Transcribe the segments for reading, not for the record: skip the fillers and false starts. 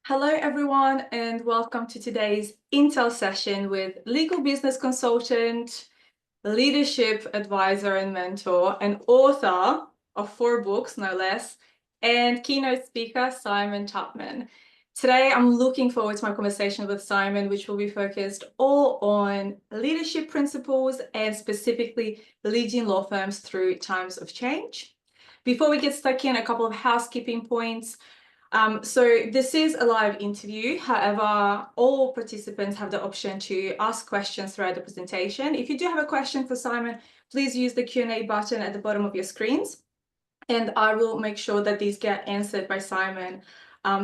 Hello, everyone, and welcome to today's Intel session with legal business consultant, leadership advisor and mentor, and author of 4 books, no less, and keynote speaker, Simon Tupman. Today, I'm looking forward to my conversation with Simon, which will be focused all on leadership principles and specifically leading law firms through times of change. Before we get stuck in, a couple of housekeeping points. So this is a live interview. However, all participants have the option to ask questions throughout the presentation. If you do have a question for Simon, please use the Q&A button at the bottom of your screens, and I will make sure that these get answered by Simon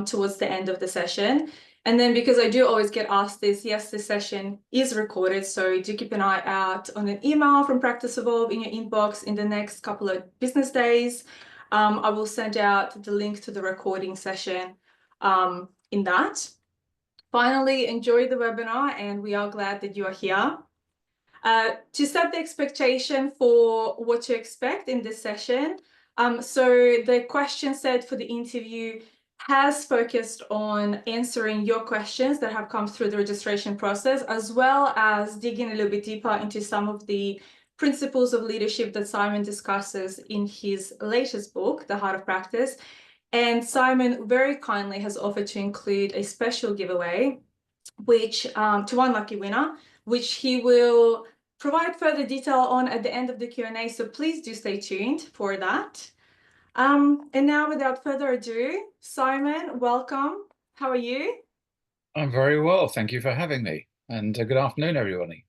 towards the end of the session. And then because I do always get asked this, yes, this session is recorded, so do keep an eye out on an email from Practice Evolve in your inbox in the next couple of business days. I will send out the link to the recording session in that. Finally, enjoy the webinar, and we are glad that you are here. To set the expectation for what to expect in this session, so the question set for the interview has focused on answering your questions that have come through the registration process, as well as digging a little bit deeper into some of the principles of leadership that Simon discusses in his latest book, The Heart of Practice. And Simon very kindly has offered to include a special giveaway, which to one lucky winner, which he will provide further detail on at the end of the Q&A. So please do stay tuned for that. And now, without further ado, Simon, welcome. How are you? I'm very well. Thank you for having me. And good afternoon, everybody.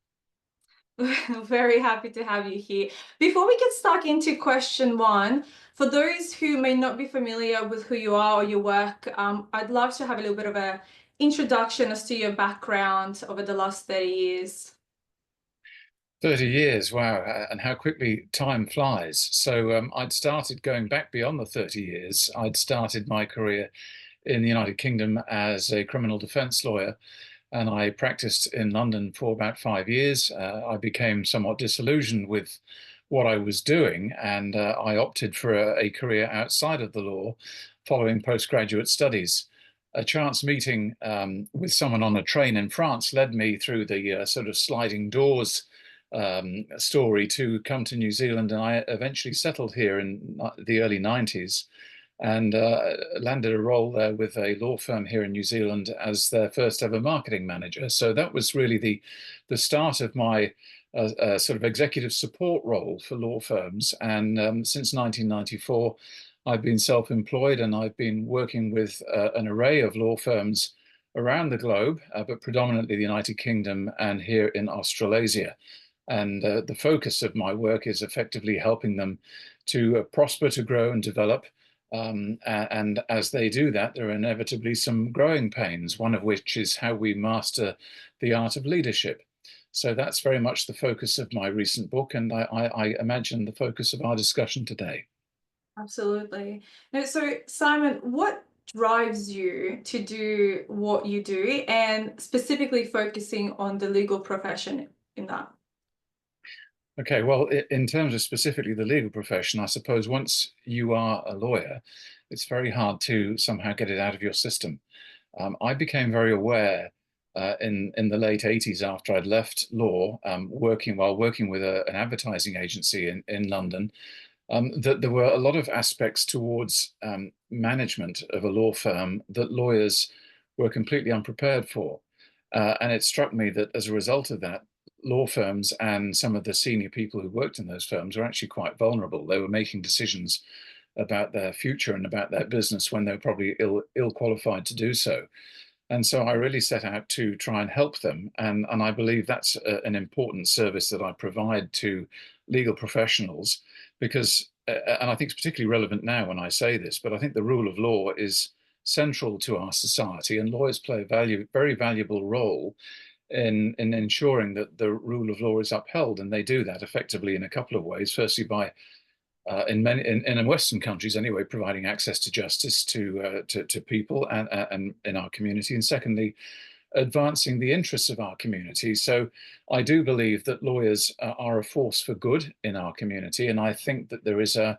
Very happy to have you here. Before we get stuck into question 1, for those who may not be familiar with who you are or your work, I'd love to have a little bit of an introduction as to your background over the last 30 years. 30 years, wow, and how quickly time flies. So I'd started going back beyond the 30 years. I'd started my career in the United Kingdom as a criminal defense lawyer, and I practiced in London for about 5 years. I became somewhat disillusioned with what I was doing, and I opted for a career outside of the law following postgraduate studies. A chance meeting with someone on a train in France led me through the sort of sliding doors story to come to New Zealand, and I eventually settled here in the early 90s and landed a role there with a law firm here in New Zealand as their first ever marketing manager. So that was really the start of my sort of executive support role for law firms. And since 1994, I've been self-employed, and I've been working with an array of law firms around the globe, but predominantly the United Kingdom and here in Australasia. And the focus of my work is effectively helping them to prosper, to grow and develop. And as they do that, there are inevitably some growing pains, one of which is how we master the art of leadership. So that's very much the focus of my recent book, and I imagine the focus of our discussion today. Absolutely. Now, so Simon, what drives you to do what you do, and specifically focusing on the legal profession in that? Okay, well, in terms of specifically the legal profession, I suppose once you are a lawyer, it's very hard to somehow get it out of your system. I became very aware in the late 80s after I'd left law, working with an advertising agency in London, that there were a lot of aspects towards management of a law firm that lawyers were completely unprepared for. And it struck me that as a result of that, law firms and some of the senior people who worked in those firms were actually quite vulnerable. They were making decisions about their future and about their business when they were probably ill qualified to do so. And so I really set out to try and help them. And I believe that's an important service that I provide to legal professionals because, and I think it's particularly relevant now when I say this, but I think the rule of law is central to our society, and lawyers play a very valuable role in ensuring that the rule of law is upheld. And they do that effectively in a couple of ways. Firstly, by in Western countries anyway, providing access to justice to people and in our community, and secondly, advancing the interests of our community. So I do believe that lawyers are a force for good in our community, and I think that there is a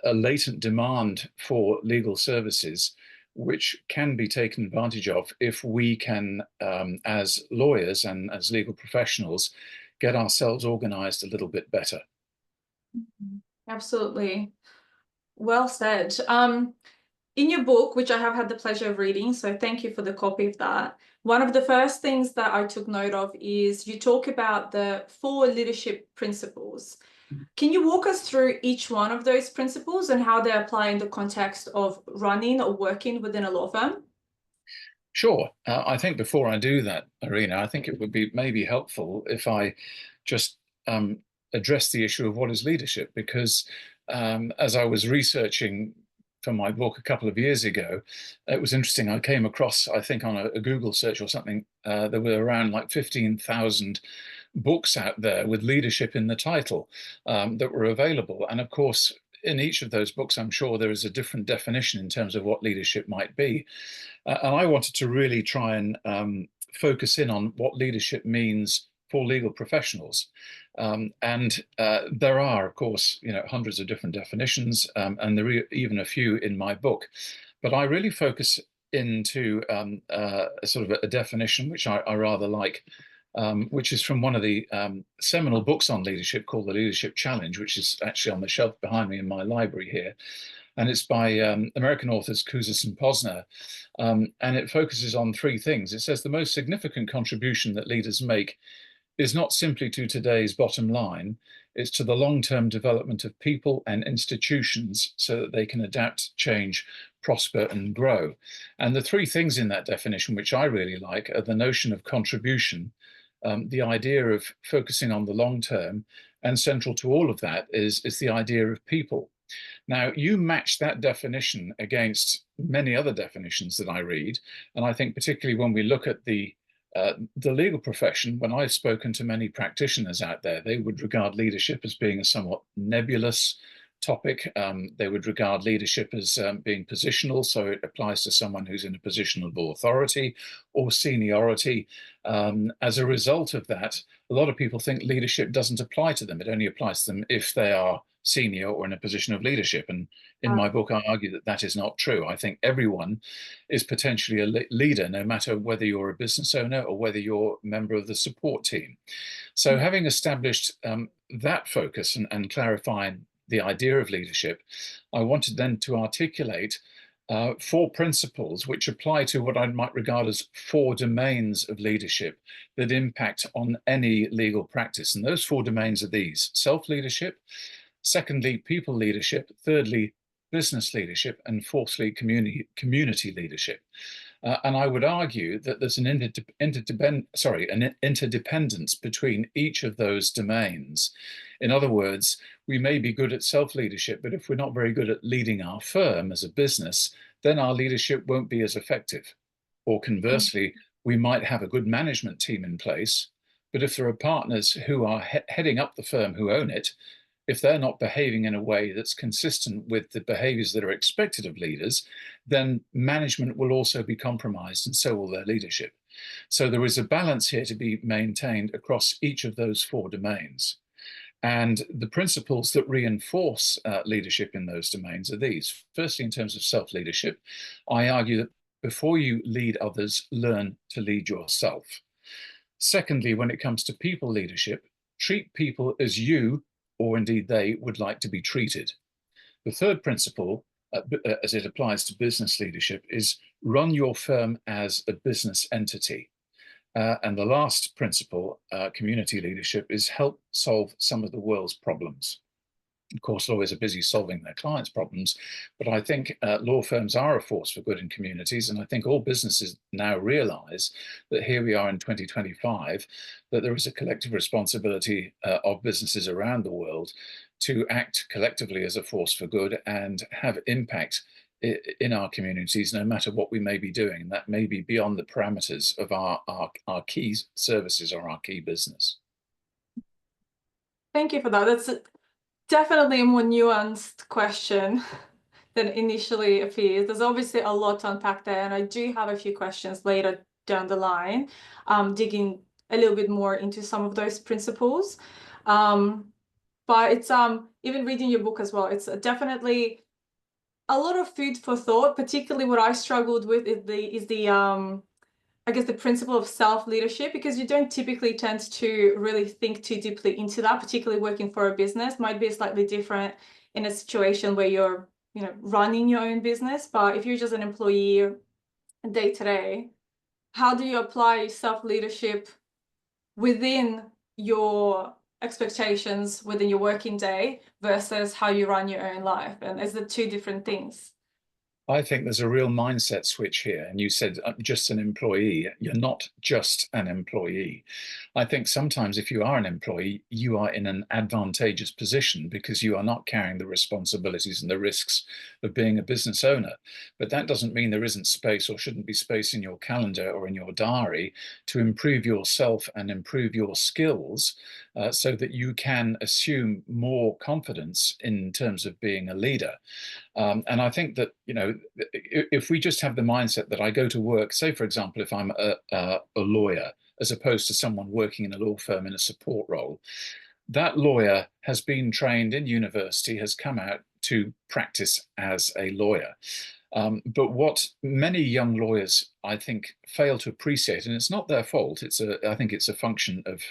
latent demand for legal services, which can be taken advantage of if we can, as lawyers and as legal professionals, get ourselves organized a little bit better. Absolutely. Well said. In your book, which I have had the pleasure of reading, so thank you for the copy of that, one of the first things that I took note of is you talk about the 4 leadership principles. Can you walk us through each one of those principles and how they apply in the context of running or working within a law firm? Sure. I think before I do that, Irina, I think it would be maybe helpful if I just address the issue of what is leadership, because as I was researching for my book a couple of years ago, it was interesting. I came across, I think on a Google search or something, there were around like 15,000 books out there with leadership in the title that were available. And of course, in each of those books, I'm sure there is a different definition in terms of what leadership might be. And I wanted to really try and focus in on what leadership means for legal professionals. And there are, of course, hundreds of different definitions, and there are even a few in my book. But I really focus into sort of a definition which I rather like, which is from one of the seminal books on leadership called The Leadership Challenge, which is actually on the shelf behind me in my library here. And it's by American authors Kouzes and Posner. And it focuses on 3 things. It says the most significant contribution that leaders make is not simply to today's bottom line, it's to the long-term development of people and institutions so that they can adapt, change, prosper, and grow. And the 3 things in that definition, which I really like, are the notion of contribution, the idea of focusing on the long term, and central to all of that is the idea of people. Now, you match that definition against many other definitions that I read, and I think particularly when we look at the legal profession, when I've spoken to many practitioners out there, they would regard leadership as being a somewhat nebulous topic. They would regard leadership as being positional, so it applies to someone who's in a position of authority or seniority. As a result of that, a lot of people think leadership doesn't apply to them. It only applies to them if they are senior or in a position of leadership. And in my book, I argue that that is not true. I think everyone is potentially a leader, no matter whether you're a business owner or whether you're a member of the support team. So having established that focus and clarifying the idea of leadership, I wanted then to articulate 4 principles which apply to what I might regard as 4 domains of leadership that impact on any legal practice. And those 4 domains are these: self-leadership, secondly, people leadership, thirdly, business leadership, and fourthly, community leadership. And I would argue that there's an interdependence between each of those domains. In other words, we may be good at self-leadership, but if we're not very good at leading our firm as a business, then our leadership won't be as effective. Or conversely, we might have a good management team in place, but if there are partners who are heading up the firm who own it, if they're not behaving in a way that's consistent with the behaviors that are expected of leaders, then management will also be compromised, and so will their leadership. So there is a balance here to be maintained across each of those 4 domains. And the principles that reinforce leadership in those domains are these. Firstly, in terms of self-leadership, I argue that before you lead others, learn to lead yourself. Secondly, when it comes to people leadership, treat people as you, or indeed they, would like to be treated. The third principle, as it applies to business leadership, is run your firm as a business entity. And the last principle, community leadership, is help solve some of the world's problems. Of course, lawyers are busy solving their clients' problems, but I think law firms are a force for good in communities, and I think all businesses now realize that here we are in 2025, that there is a collective responsibility of businesses around the world to act collectively as a force for good and have impact in our communities, no matter what we may be doing. And that may be beyond the parameters of our key services or our key business. Thank you for that. That's definitely a more nuanced question than initially appears. There's obviously a lot to unpack there, and I do have a few questions later down the line, digging a little bit more into some of those principles. But it's even reading your book as well, it's definitely a lot of food for thought. Particularly what I struggled with is the I guess the principle of self-leadership, because you don't typically tend to really think too deeply into that, particularly working for a business. Might be slightly different in a situation where you're, running your own business, but if you're just an employee day to day, how do you apply self-leadership within your expectations within your working day versus how you run your own life? And is it two different things? I think there's a real mindset switch here. And you said just an employee. You're not just an employee. I think sometimes if you are an employee, you are in an advantageous position because you are not carrying the responsibilities and the risks of being a business owner. But that doesn't mean there isn't space or shouldn't be space in your calendar or in your diary to improve yourself and improve your skills so that you can assume more confidence in terms of being a leader. And I think that, if we just have the mindset that I go to work, say, for example, if I'm a lawyer, as opposed to someone working in a law firm in a support role, that lawyer has been trained in university, has come out to practice as a lawyer. But what many young lawyers, I think, fail to appreciate, and it's not their fault, I think it's a function of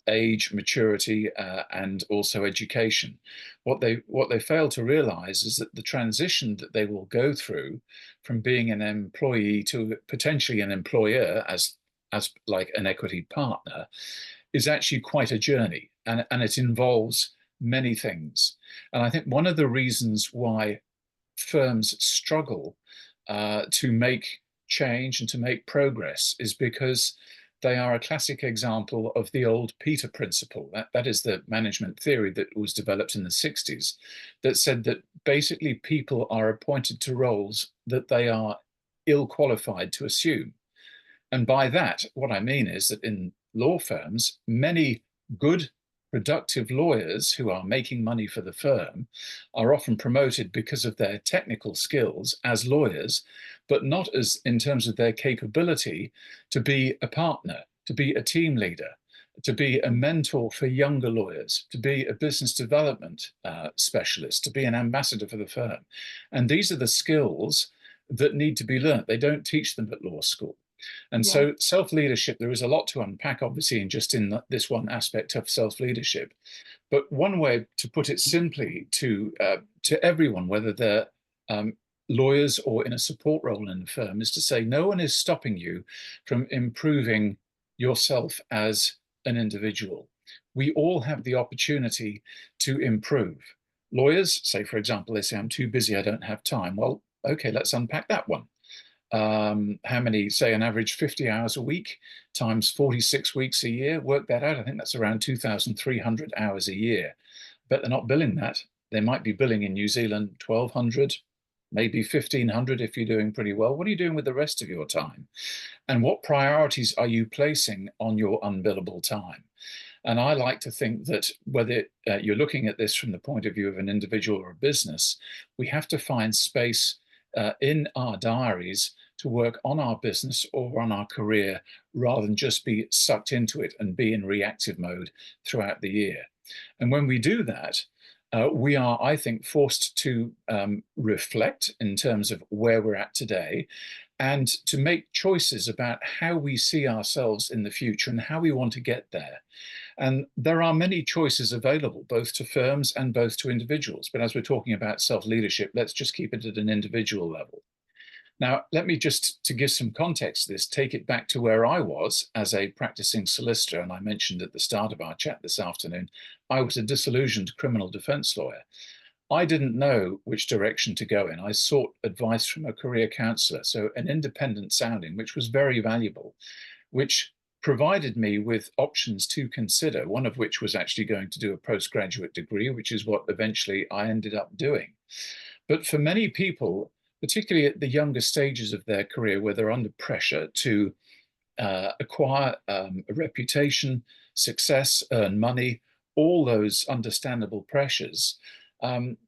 age, maturity, and also education. What they fail to realize is that the transition that they will go through from being an employee to potentially an employer as like an equity partner is actually quite a journey, and it involves many things. And I think one of the reasons why firms struggle to make change and to make progress is because they are a classic example of the old Peter principle. That is the management theory that was developed in the 60s that said that basically people are appointed to roles that they are ill qualified to assume. And by that, what I mean is that in law firms, many good, productive lawyers who are making money for the firm are often promoted because of their technical skills as lawyers, but not as in terms of their capability to be a partner, to be a team leader, to be a mentor for younger lawyers, to be a business development specialist, to be an ambassador for the firm. And these are the skills that need to be learned. They don't teach them at law school. And Yeah. so self-leadership, there is a lot to unpack, obviously, in just in this one aspect of self-leadership. But one way to put it simply to everyone, whether they're lawyers or in a support role in the firm, is to say no one is stopping you from improving yourself as an individual. We all have the opportunity to improve. Lawyers say, for example, they say, I'm too busy, I don't have time. Well, okay, let's unpack that one. How many, say, an average 50 hours a week times 46 weeks a year? Work that out. I think that's around 2,300 hours a year. But they're not billing that. They might be billing in New Zealand 1,200, maybe 1,500 if you're doing pretty well. What are you doing with the rest of your time? And what priorities are you placing on your unbillable time? And I like to think that whether you're looking at this from the point of view of an individual or a business, we have to find space in our diaries to work on our business or on our career rather than just be sucked into it and be in reactive mode throughout the year. And when we do that, we are, I think, forced to reflect in terms of where we're at today and to make choices about how we see ourselves in the future and how we want to get there. And there are many choices available, both to firms and both to individuals. But as we're talking about self-leadership, let's just keep it at an individual level. Now, let me just, to give some context to this, take it back to where I was as a practicing solicitor. And I mentioned at the start of our chat this afternoon, I was a disillusioned criminal defense lawyer. I didn't know which direction to go in. I sought advice from a career counselor, so an independent sounding, which was very valuable, which provided me with options to consider, one of which was actually going to do a postgraduate degree, which is what eventually I ended up doing. But for many people, particularly at the younger stages of their career, where they're under pressure to acquire a reputation, success, earn money, all those understandable pressures,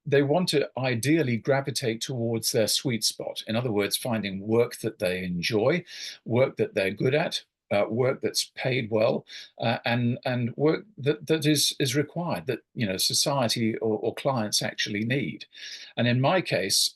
they want to ideally gravitate towards their sweet spot. In other words, finding work that they enjoy, work that they're good at, work that's paid well, and work that is required, that society or clients actually need. And in my case,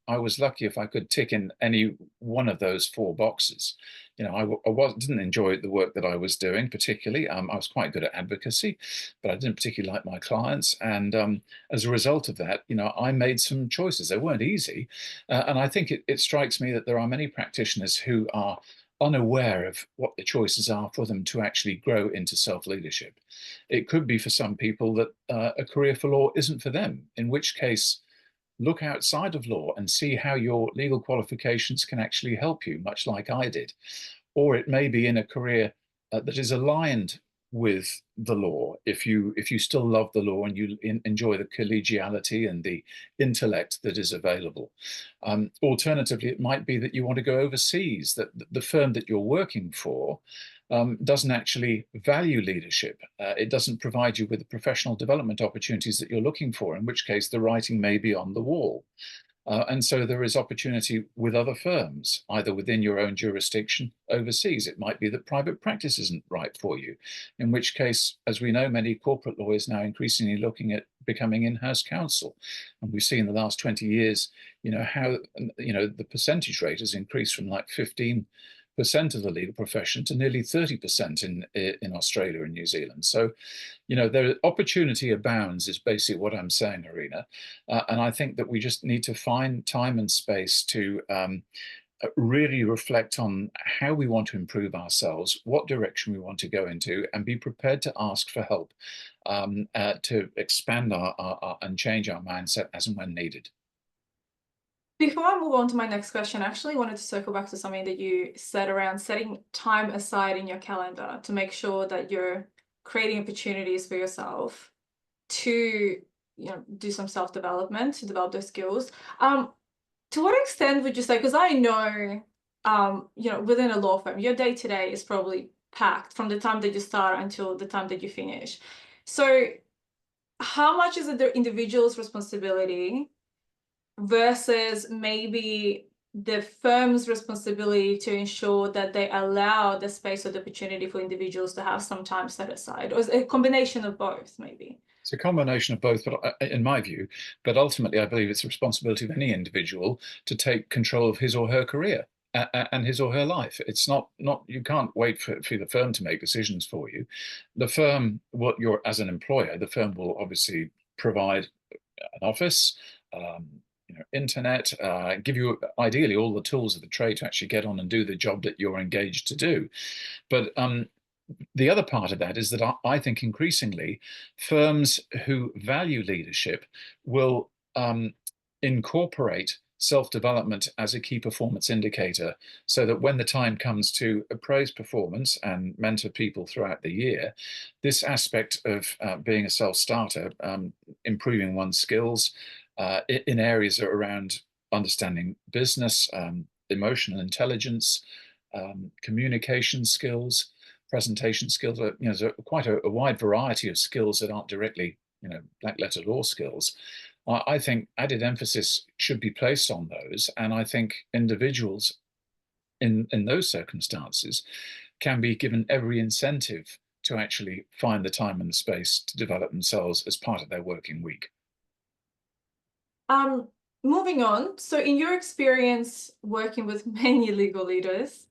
I was lucky if I could tick in any one of those four boxes. Didn't enjoy the work that I was doing particularly. I was quite good at advocacy, but I didn't particularly like my clients. And as a result of that, I made some choices. They weren't easy. And I think it strikes me that there are many practitioners who are unaware of what the choices are for them to actually grow into self-leadership. It could be for some people that a career for law isn't for them, in which case, look outside of law and see how your legal qualifications can actually help you, much like I did. Or it may be in a career that is aligned with the law. If you still love the law and you enjoy the collegiality and the intellect that is available. Alternatively, it might be that you want to go overseas, that the firm that you're working for doesn't actually value leadership. It doesn't provide you with the professional development opportunities that you're looking for, in which case the writing may be on the wall. And so there is opportunity with other firms, either within your own jurisdiction, overseas. It might be that private practice isn't right for you, in which case, as we know, many corporate lawyers now increasingly looking at becoming in-house counsel. And we've seen in the last 20 years, how, the percentage rate has increased from like 15% of the legal profession to nearly 30% in Australia and New Zealand. So, the opportunity abounds is basically what I'm saying, Arena. And I think that we just need to find time and space to really reflect on how we want to improve ourselves, what direction we want to go into, and be prepared to ask for help to expand and change our mindset as and when needed. Before I move on to my next question, I actually wanted to circle back to something that you said around setting time aside in your calendar to make sure that you're creating opportunities for yourself to, do some self-development, to develop those skills. To what extent would you say, because I know, within a law firm, your day to day is probably packed from the time that you start until the time that you finish. So how much is it the individual's responsibility versus maybe the firm's responsibility to ensure that they allow the space or the opportunity for individuals to have some time set aside, or is it a combination of both, maybe? It's a combination of both, but in my view, but ultimately, I believe it's the responsibility of any individual to take control of his or her career and his or her life. It's not you can't wait for the firm to make decisions for you. The firm, what you're as an employer, the firm will obviously provide an office, internet, give you ideally all the tools of the trade to actually get on and do the job that you're engaged to do. But the other part of that is that I think increasingly firms who value leadership will incorporate self-development as a key performance indicator, so that when the time comes to appraise performance and mentor people throughout the year, this aspect of being a self-starter, improving one's skills in areas around understanding business, emotional intelligence, communication skills, presentation skills. There's quite a wide variety of skills that aren't directly, black letter law skills. I think added emphasis should be placed on those, and I think individuals in those circumstances can be given every incentive to actually find the time and the space to develop themselves as part of their working week. Moving on, so in your experience working with many legal leaders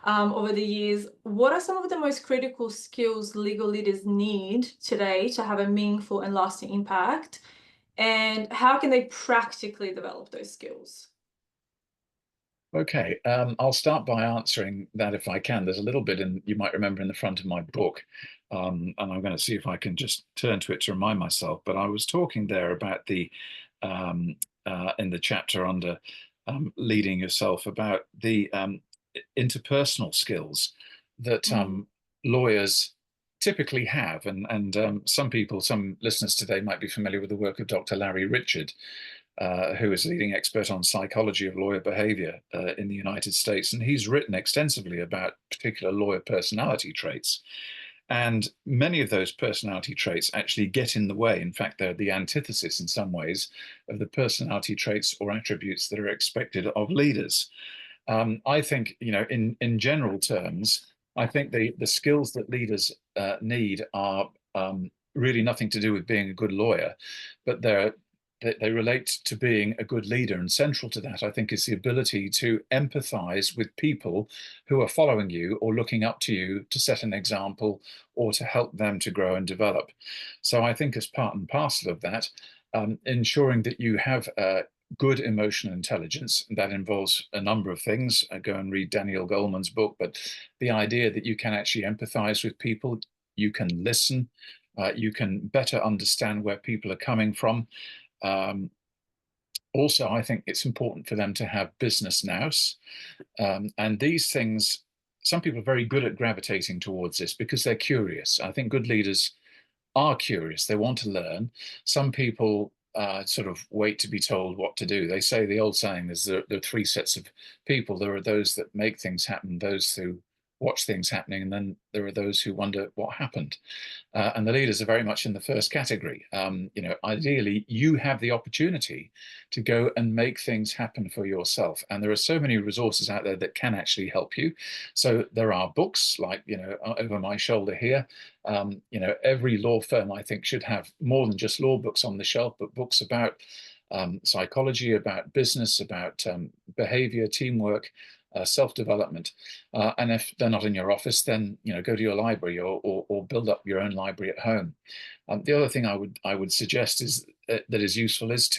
over the years, what are some of the most critical skills legal leaders need today to have a meaningful and lasting impact? And how can they practically develop those skills? Okay, I'll start by answering that if I can. There's a little bit you might remember in the front of my book, and I'm going to see if I can just turn to it to remind myself. But I was talking there about in the chapter under leading yourself, about the interpersonal skills that lawyers typically have. And some listeners today might be familiar with the work of Dr. Larry Richard, who is a leading expert on psychology of lawyer behavior in the United States. And he's written extensively about particular lawyer personality traits. And many of those personality traits actually get in the way. In fact, they're the antithesis in some ways of the personality traits or attributes that are expected of leaders. I think, in general terms, I think the skills that leaders need are really nothing to do with being a good lawyer, but they relate to being a good leader. And central to that, I think, is the ability to empathize with people who are following you or looking up to you to set an example or to help them to grow and develop. So I think as part and parcel of that, ensuring that you have good emotional intelligence. That involves a number of things. Go and read Daniel Goleman's book, but the idea that you can actually empathize with people, you can listen, you can better understand where people are coming from. Um, Also, I think it's important for them to have business nous. And these things, some people are very good at gravitating towards this because they're curious. I think good leaders are curious. They want to learn. Some people sort of wait to be told what to do. They say the old saying is there are three sets of people. There are those that make things happen, those who watch things happening, and then there are those who wonder what happened. And the leaders are very much in the first category. Ideally, you have the opportunity to go and make things happen for yourself. And there are so many resources out there that can actually help you. So there are books like, over my shoulder here. Every law firm, I think, should have more than just law books on the shelf, but books about psychology, about business, about behavior, teamwork, self-development. And if they're not in your office, then go to your library or build up your own library at home. The other thing I would suggest is that is useful is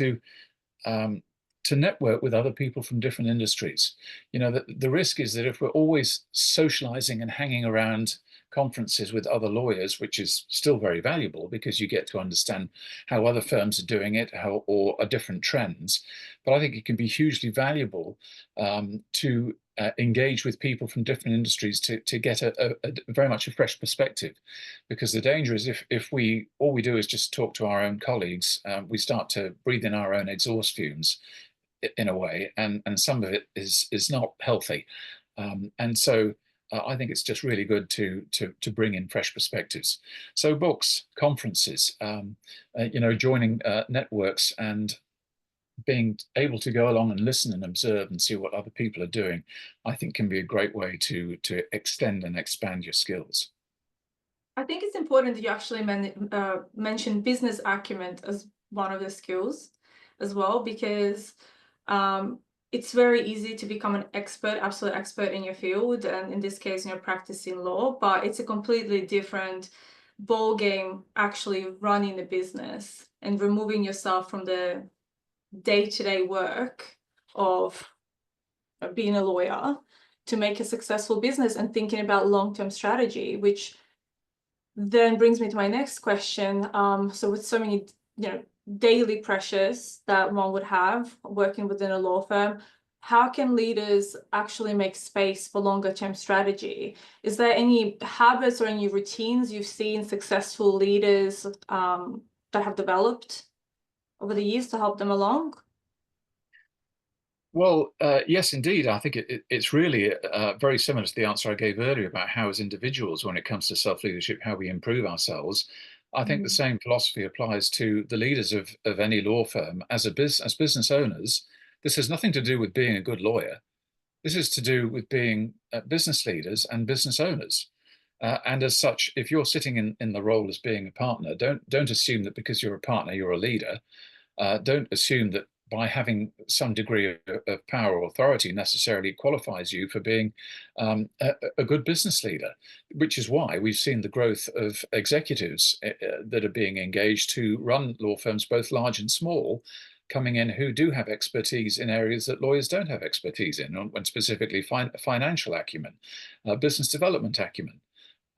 um, to network with other people from different industries. The risk is that if we're always socializing and hanging around conferences with other lawyers, which is still very valuable because you get to understand how other firms are doing it, or are different trends. But I think it can be hugely valuable to engage with people from different industries to get a very much a fresh perspective, because the danger is if we all we do is just talk to our own colleagues, we start to breathe in our own exhaust fumes in a way, and some of it is not healthy, and so I think it's just really good to bring in fresh perspectives. So books, conferences, joining networks, and being able to go along and listen and observe and see what other people are doing, I think can be a great way to extend and expand your skills. I think it's important that you actually mention business acumen as one of the skills as well, because it's very easy to become an expert, absolute expert in your field, and in this case, you're practicing law, but it's a completely different ball game actually running the business and removing yourself from the day-to-day work of being a lawyer to make a successful business and thinking about long-term strategy, which then brings me to my next question. So with so many, daily pressures that one would have working within a law firm, how can leaders actually make space for longer term strategy? Is there any habits or any routines you've seen successful leaders that have developed over the years to help them along? Well, yes, indeed. I think it's really very similar to the answer I gave earlier about how, as individuals, when it comes to self-leadership, how we improve ourselves. I think the Mm. same philosophy applies to the leaders of any law firm. As business owners, this has nothing to do with being a good lawyer. This is to do with being business leaders and business owners. And as such, if you're sitting in the role as being a partner, don't assume that because you're a partner, you're a leader. Don't assume that by having some degree of power or authority necessarily qualifies you for being a good business leader, which is why we've seen the growth of executives that are being engaged to run law firms, both large and small, coming in who do have expertise in areas that lawyers don't have expertise in, and specifically financial acumen, business development acumen,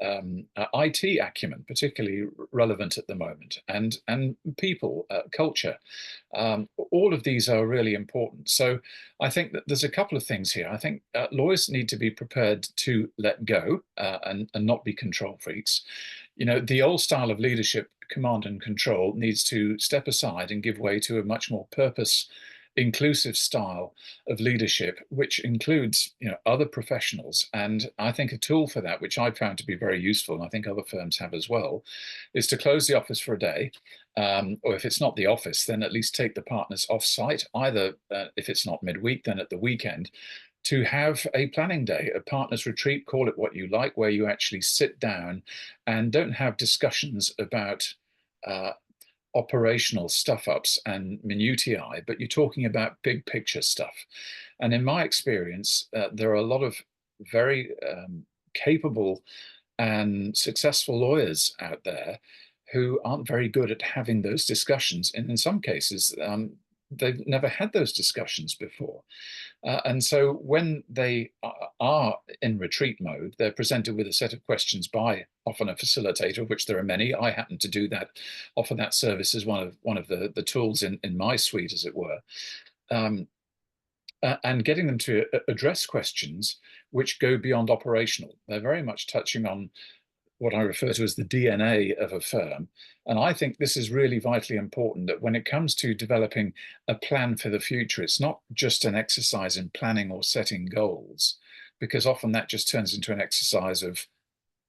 IT acumen, particularly relevant at the moment, and people, culture. All of these are really important. So I think that there's a couple of things here. I think lawyers need to be prepared to let go and not be control freaks. The old style of leadership, command and control, needs to step aside and give way to a much more purpose inclusive style of leadership, which includes other professionals. And I think a tool for that, which I found to be very useful, and I think other firms have as well, is to close the office for a day, or if it's not the office, then at least take the partners off site, either if it's not midweek, then at the weekend, to have a planning day, a partners retreat, call it what you like, where you actually sit down and don't have discussions about uh, operational stuff ups and minutiae, but you're talking about big picture stuff. And in my experience, there are a lot of very capable and successful lawyers out there who aren't very good at having those discussions. And in some cases, they've never had those discussions before. And so when they are in retreat mode, they're presented with a set of questions by often a facilitator, of which there are many. I happen to do that, offer that service as one of the tools in my suite, as it were. Um, and getting them to address questions which go beyond operational. They're very much touching on what I refer to as the DNA of a firm. And I think this is really vitally important, that when it comes to developing a plan for the future, it's not just an exercise in planning or setting goals, because often that just turns into an exercise of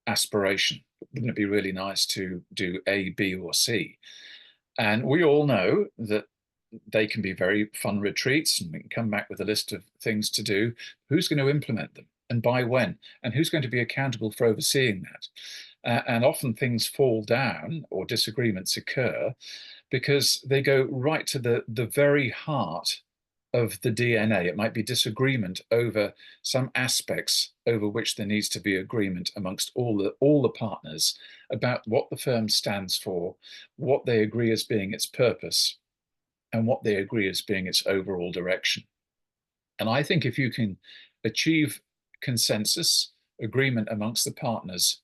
aspiration. Wouldn't it be really nice to do A, B, or C? And we all know that they can be very fun retreats, and we can come back with a list of things to do. Who's going to implement them and by when? And who's going to be accountable for overseeing that? And often things fall down or disagreements occur because they go right to the very heart of the DNA. It might be disagreement over some aspects over which there needs to be agreement amongst all the partners about what the firm stands for, what they agree as being its purpose, and what they agree as being its overall direction. And I think if you can achieve consensus, agreement amongst the partners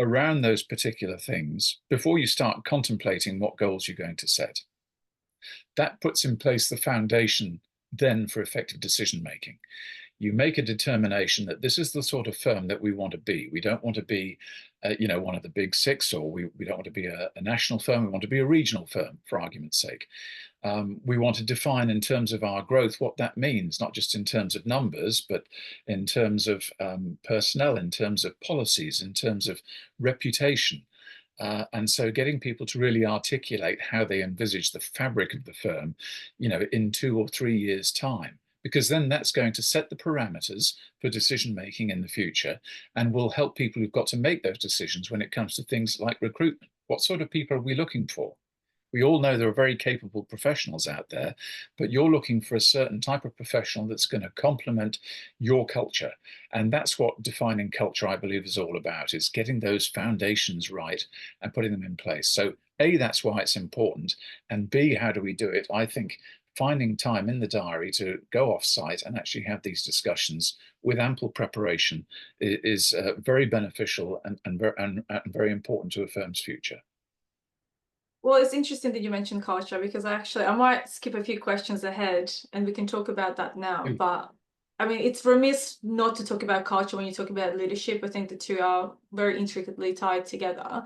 around those particular things before you start contemplating what goals you're going to set, that puts in place the foundation then for effective decision making. You make a determination that this is the sort of firm that we want to be. We don't want to be, one of the big six, or we don't want to be a national firm. We want to be a regional firm, for argument's sake. We want to define in terms of our growth what that means, not just in terms of numbers, but in terms of personnel, in terms of policies, in terms of reputation. And so getting people to really articulate how they envisage the fabric of the firm, in 2 or 3 years' time, because then that's going to set the parameters for decision making in the future and will help people who've got to make those decisions when it comes to things like recruitment. What sort of people are we looking for? We all know there are very capable professionals out there, but you're looking for a certain type of professional that's going to complement your culture. And that's what defining culture, I believe, is all about, is getting those foundations right and putting them in place. So A, that's why it's important. And B, how do we do it? I think finding time in the diary to go off site and actually have these discussions with ample preparation is very beneficial and very important to a firm's future. Well, it's interesting that you mentioned culture, because I might skip a few questions ahead and we can talk about that now. But I mean, it's remiss not to talk about culture when you talk about leadership. I think the two are very intricately tied together.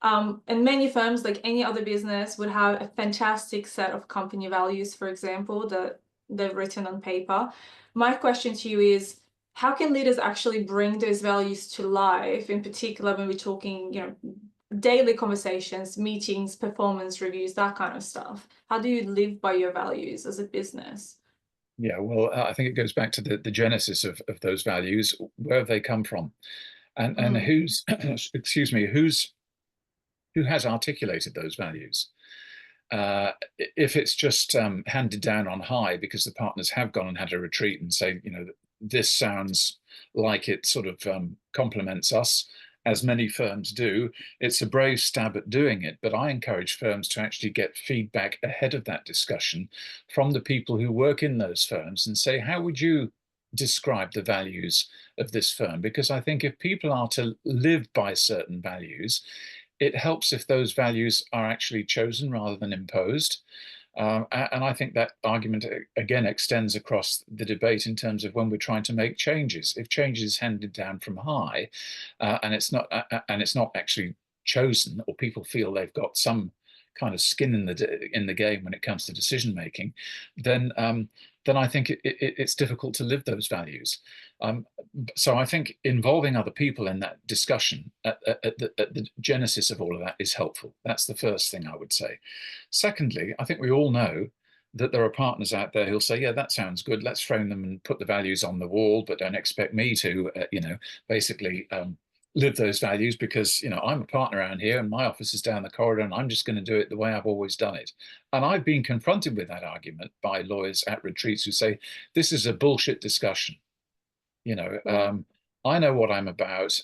And many firms, like any other business, would have a fantastic set of company values, for example, that they've written on paper. My question to you is, how can leaders actually bring those values to life, in particular when we're talking, daily conversations, meetings, performance reviews, that kind of stuff? How do you live by your values as a business? Yeah, well, I think it goes back to the genesis of those values. Where have they come from? And Mm. who's, excuse me, who has articulated those values? If it's just handed down on high because the partners have gone and had a retreat and say, this sounds like it sort of complements us, as many firms do, it's a brave stab at doing it. But I encourage firms to actually get feedback ahead of that discussion from the people who work in those firms and say, how would you describe the values of this firm? Because I think if people are to live by certain values, it helps if those values are actually chosen rather than imposed. And I think that argument again extends across the debate in terms of when we're trying to make changes. If change is handed down from high, and it's not actually chosen, or people feel they've got some kind of skin in the game when it comes to decision making, then I think it's difficult to live those values. So I think involving other people in that discussion at the genesis of all of that is helpful. That's the first thing I would say. Secondly, I think we all know that there are partners out there who'll say, yeah, that sounds good. Let's frame them and put the values on the wall, but don't expect me to, basically live those values because, I'm a partner around here and my office is down the corridor and I'm just going to do it the way I've always done it. And I've been confronted with that argument by lawyers at retreats who say, this is a bullshit discussion. You know, Yeah. I know what I'm about.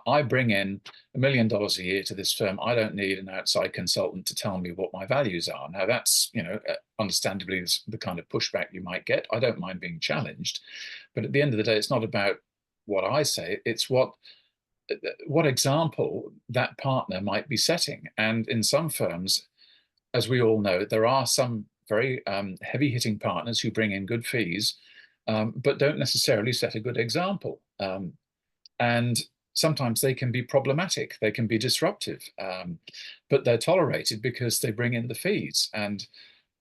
I bring in $1 million a year to this firm. I don't need an outside consultant to tell me what my values are. Now, that's, understandably the kind of pushback you might get. I don't mind being challenged. But at the end of the day, it's not about what I say, it's what example that partner might be setting. And in some firms, as we all know, there are some very heavy-hitting partners who bring in good fees, but don't necessarily set a good example. And sometimes they can be problematic, they can be disruptive, but they're tolerated because they bring in the fees. And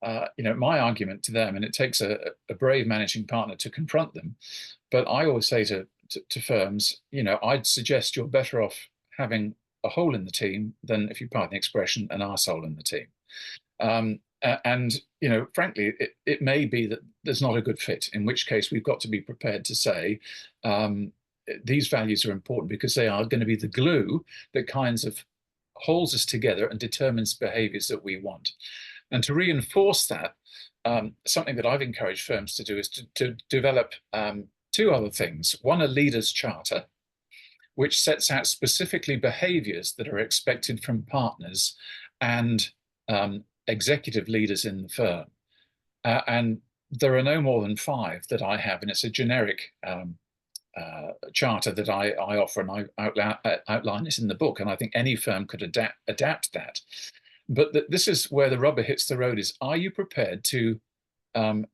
my argument to them, and it takes a brave managing partner to confront them, but I always say to firms, I'd suggest you're better off having a hole in the team than, if you pardon the expression, an arsehole in the team. And frankly, it may be that there's not a good fit, in which case we've got to be prepared to say these values are important because they are going to be the glue that kinds of holds us together and determines behaviors that we want. And to reinforce that, something that I've encouraged firms to do is to develop two other things. One, a leader's charter, which sets out specifically behaviors that are expected from partners and executive leaders in the firm. And there are no more than 5 that I have, and it's a generic charter that I offer, and I outline it in the book. And I think any firm could adapt that. But this is where the rubber hits the road: is, are you prepared to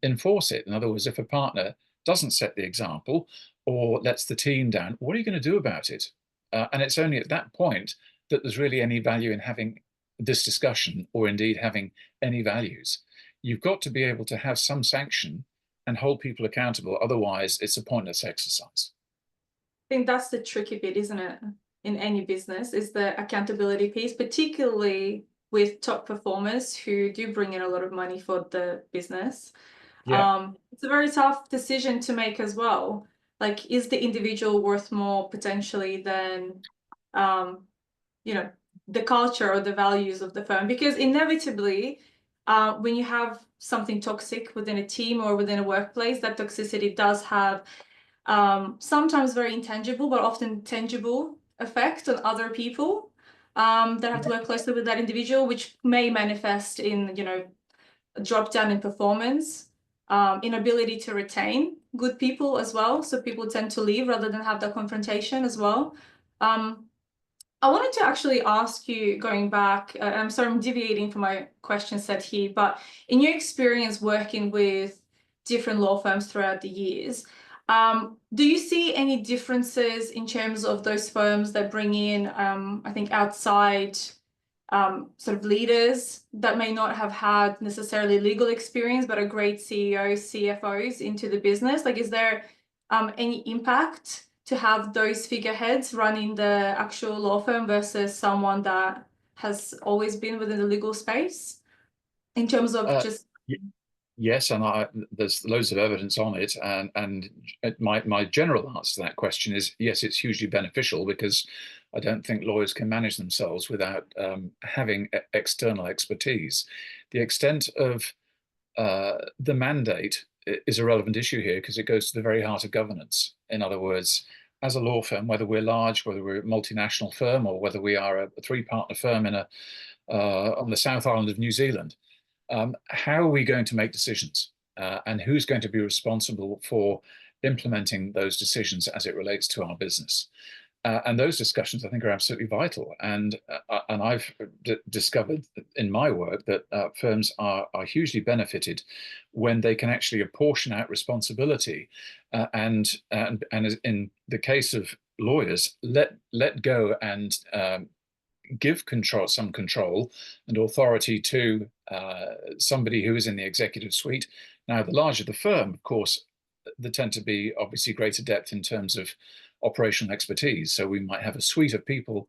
enforce it? In other words, if a partner doesn't set the example or lets the team down, what are you going to do about it? And it's only at that point that there's really any value in having this discussion, or indeed having any values. You've got to be able to have some sanction and hold people accountable. Otherwise, it's a pointless exercise. I think that's the tricky bit, isn't it? In any business, is the accountability piece, particularly with top performers who do bring in a lot of money for the business. Yeah. It's a very tough decision to make as well. Like, is the individual worth more potentially than, the culture or the values of the firm? Because inevitably, when you have something toxic within a team or within a workplace, that toxicity does have sometimes very intangible, but often tangible effect on other people that have to work closely with that individual, which may manifest in, a drop down in performance, inability to retain good people as well. So people tend to leave rather than have that confrontation as well. I wanted to actually ask you, going back, I'm sorry, I'm deviating from my question set here, but in your experience working with different law firms throughout the years, do you see any differences in terms of those firms that bring in, I think, outside sort of leaders that may not have had necessarily legal experience, but are great CEOs, CFOs into the business? Like, is there any impact to have those figureheads running the actual law firm versus someone that has always been within the legal space, in terms of just... Yes, and there's loads of evidence on it, and my general answer to that question is yes, it's hugely beneficial, because I don't think lawyers can manage themselves without having external expertise. The extent of the mandate is a relevant issue here, because it goes to the very heart of governance. In other words, as a law firm, whether we're large, whether we're a multinational firm, or whether we are a 3-partner firm on the South Island of New Zealand, how are we going to make decisions? And who's going to be responsible for implementing those decisions as it relates to our business? And those discussions, I think, are absolutely vital. And I've discovered in my work that firms are hugely benefited when they can actually apportion out responsibility, and in the case of lawyers, let go and give some control and authority to somebody who is in the executive suite. Now, the larger the firm, of course, there tend to be obviously greater depth in terms of operational expertise. So we might have a suite of people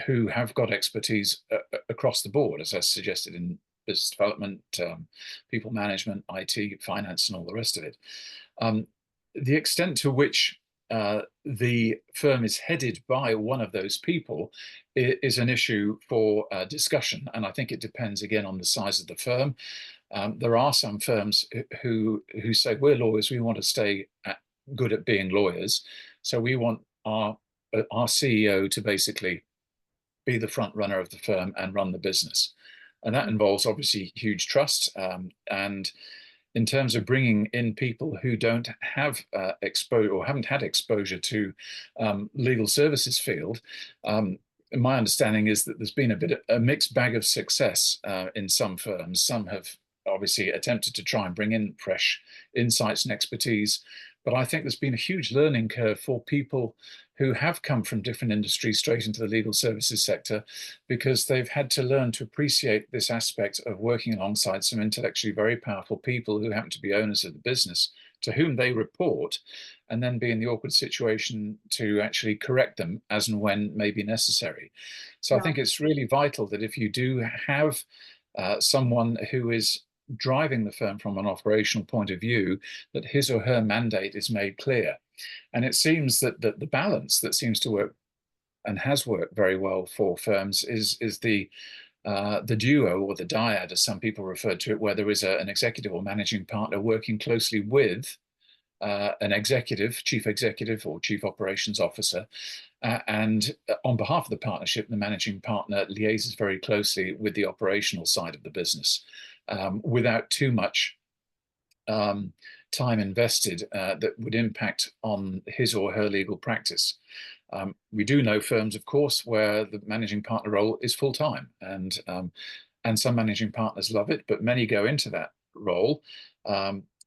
who have got expertise across the board, as I suggested business development, people management, IT, finance, and all the rest of it. Um, the extent to which the firm is headed by one of those people is an issue for discussion, and I think it depends again on the size of the firm. There are some firms who say we're lawyers, we want to stay good at being lawyers, so we want our CEO to basically be the front runner of the firm and run the business, and that involves obviously huge trust. And in terms of bringing in people who don't have exposure or haven't had exposure to legal services field, my understanding is that there's been a mixed bag of success in some firms. Some have obviously attempted to try and bring in fresh insights and expertise, but I think there's been a huge learning curve for people who have come from different industries straight into the legal services sector, because they've had to learn to appreciate this aspect of working alongside some intellectually very powerful people who happen to be owners of the business to whom they report, and then be in the awkward situation to actually correct them as and when may be necessary. So I Yeah. think it's really vital that if you do have someone who is driving the firm from an operational point of view, that his or her mandate is made clear. And it seems that the balance that seems to work and has worked very well for firms is the duo, or the dyad, as some people refer to it, where there is an executive or managing partner working closely with an executive, chief executive or chief operations officer. And on behalf of the partnership, the managing partner liaises very closely with the operational side of the business, without too much time invested that would impact on his or her legal practice. We do know firms, of course, where the managing partner role is full time, and some managing partners love it, but many go into that role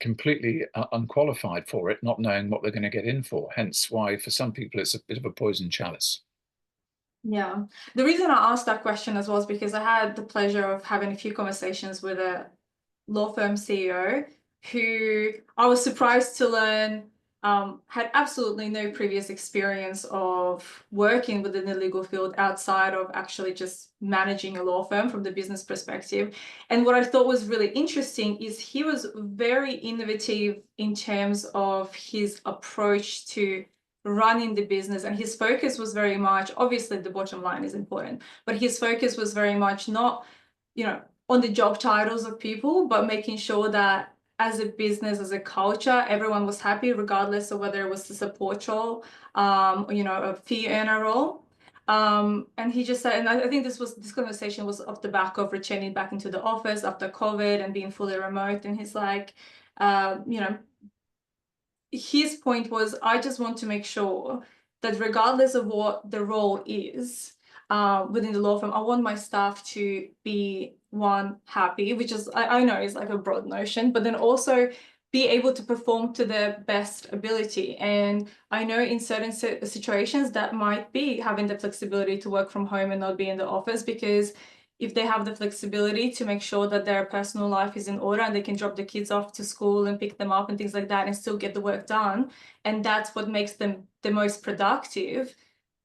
completely unqualified for it, not knowing what they're going to get in for. Hence why, for some people, it's a bit of a poison chalice. Yeah. The reason I asked that question as well is because I had the pleasure of having a few conversations with a law firm CEO who I was surprised to learn had absolutely no previous experience of working within the legal field outside of actually just managing a law firm from the business perspective. And what I thought was really interesting is he was very innovative in terms of his approach to running the business, and his focus was very much, obviously the bottom line is important, but his focus was very much not, on the job titles of people, but making sure that as a business, as a culture, everyone was happy, regardless of whether it was a support role, a fee earner role. And he just said, and I think this conversation was off the back of returning back into the office after COVID and being fully remote. And he's like, his point was, I just want to make sure that regardless of what the role is within the law firm, I want my staff to be, one, happy, which is, I know is like a broad notion, but then also be able to perform to their best ability. And I know in certain situations that might be having the flexibility to work from home and not be in the office, because if they have the flexibility to make sure that their personal life is in order and they can drop the kids off to school and pick them up and things like that and still get the work done, and that's what makes them the most productive,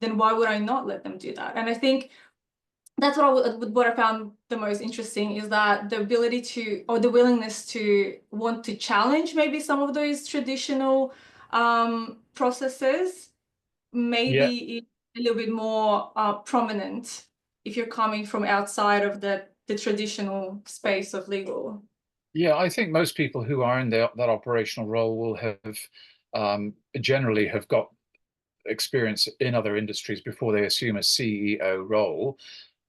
then why would I not let them do that? And I think that's what I found the most interesting, is that the ability to, or the willingness to want to challenge maybe some of those traditional processes, Yeah, maybe a little bit more prominent if you're coming from outside of the traditional space of legal. yeah. I think most people who are in that operational role will have generally have got experience in other industries before they assume a CEO role.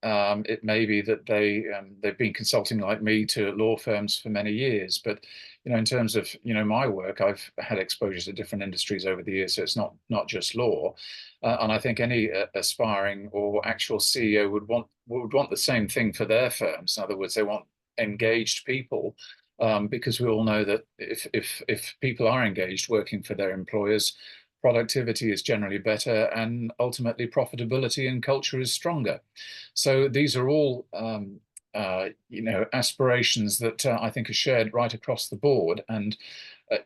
It may be that they've been consulting like me to law firms for many years, but in terms of my work, I've had exposure to different industries over the years, so it's not just law. And I think any aspiring or actual CEO would want the same thing for their firms. In other words, they want engaged people, because we all know that if people are engaged working for their employers, productivity is generally better, and ultimately profitability and culture is stronger. So these are all, aspirations that I think are shared right across the board. And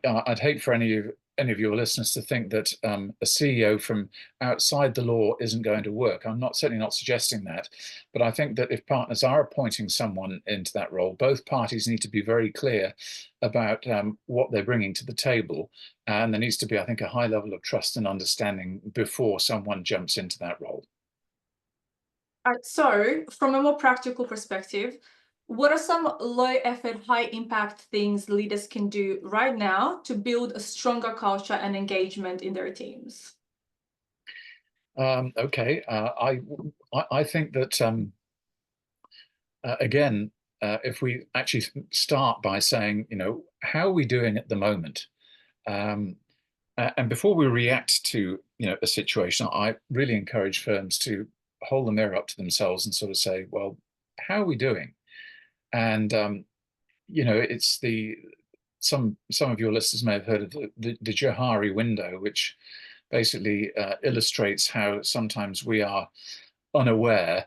I'd hate for any of your listeners to think that a CEO from outside the law isn't going to work. I'm not certainly not suggesting that, but I think that if partners are appointing someone into that role, both parties need to be very clear about what they're bringing to the table, and there needs to be, I think, a high level of trust and understanding before someone jumps into that role. So, from a more practical perspective, what are some low effort, high impact things leaders can do right now to build a stronger culture and engagement in their teams? Okay, I think that again, if we actually start by saying, how are we doing at the moment? Um, and before we react to, a situation, I really encourage firms to hold the mirror up to themselves and sort of say, well, how are we doing? And it's some of your listeners may have heard of the Johari window, which basically illustrates how sometimes we are unaware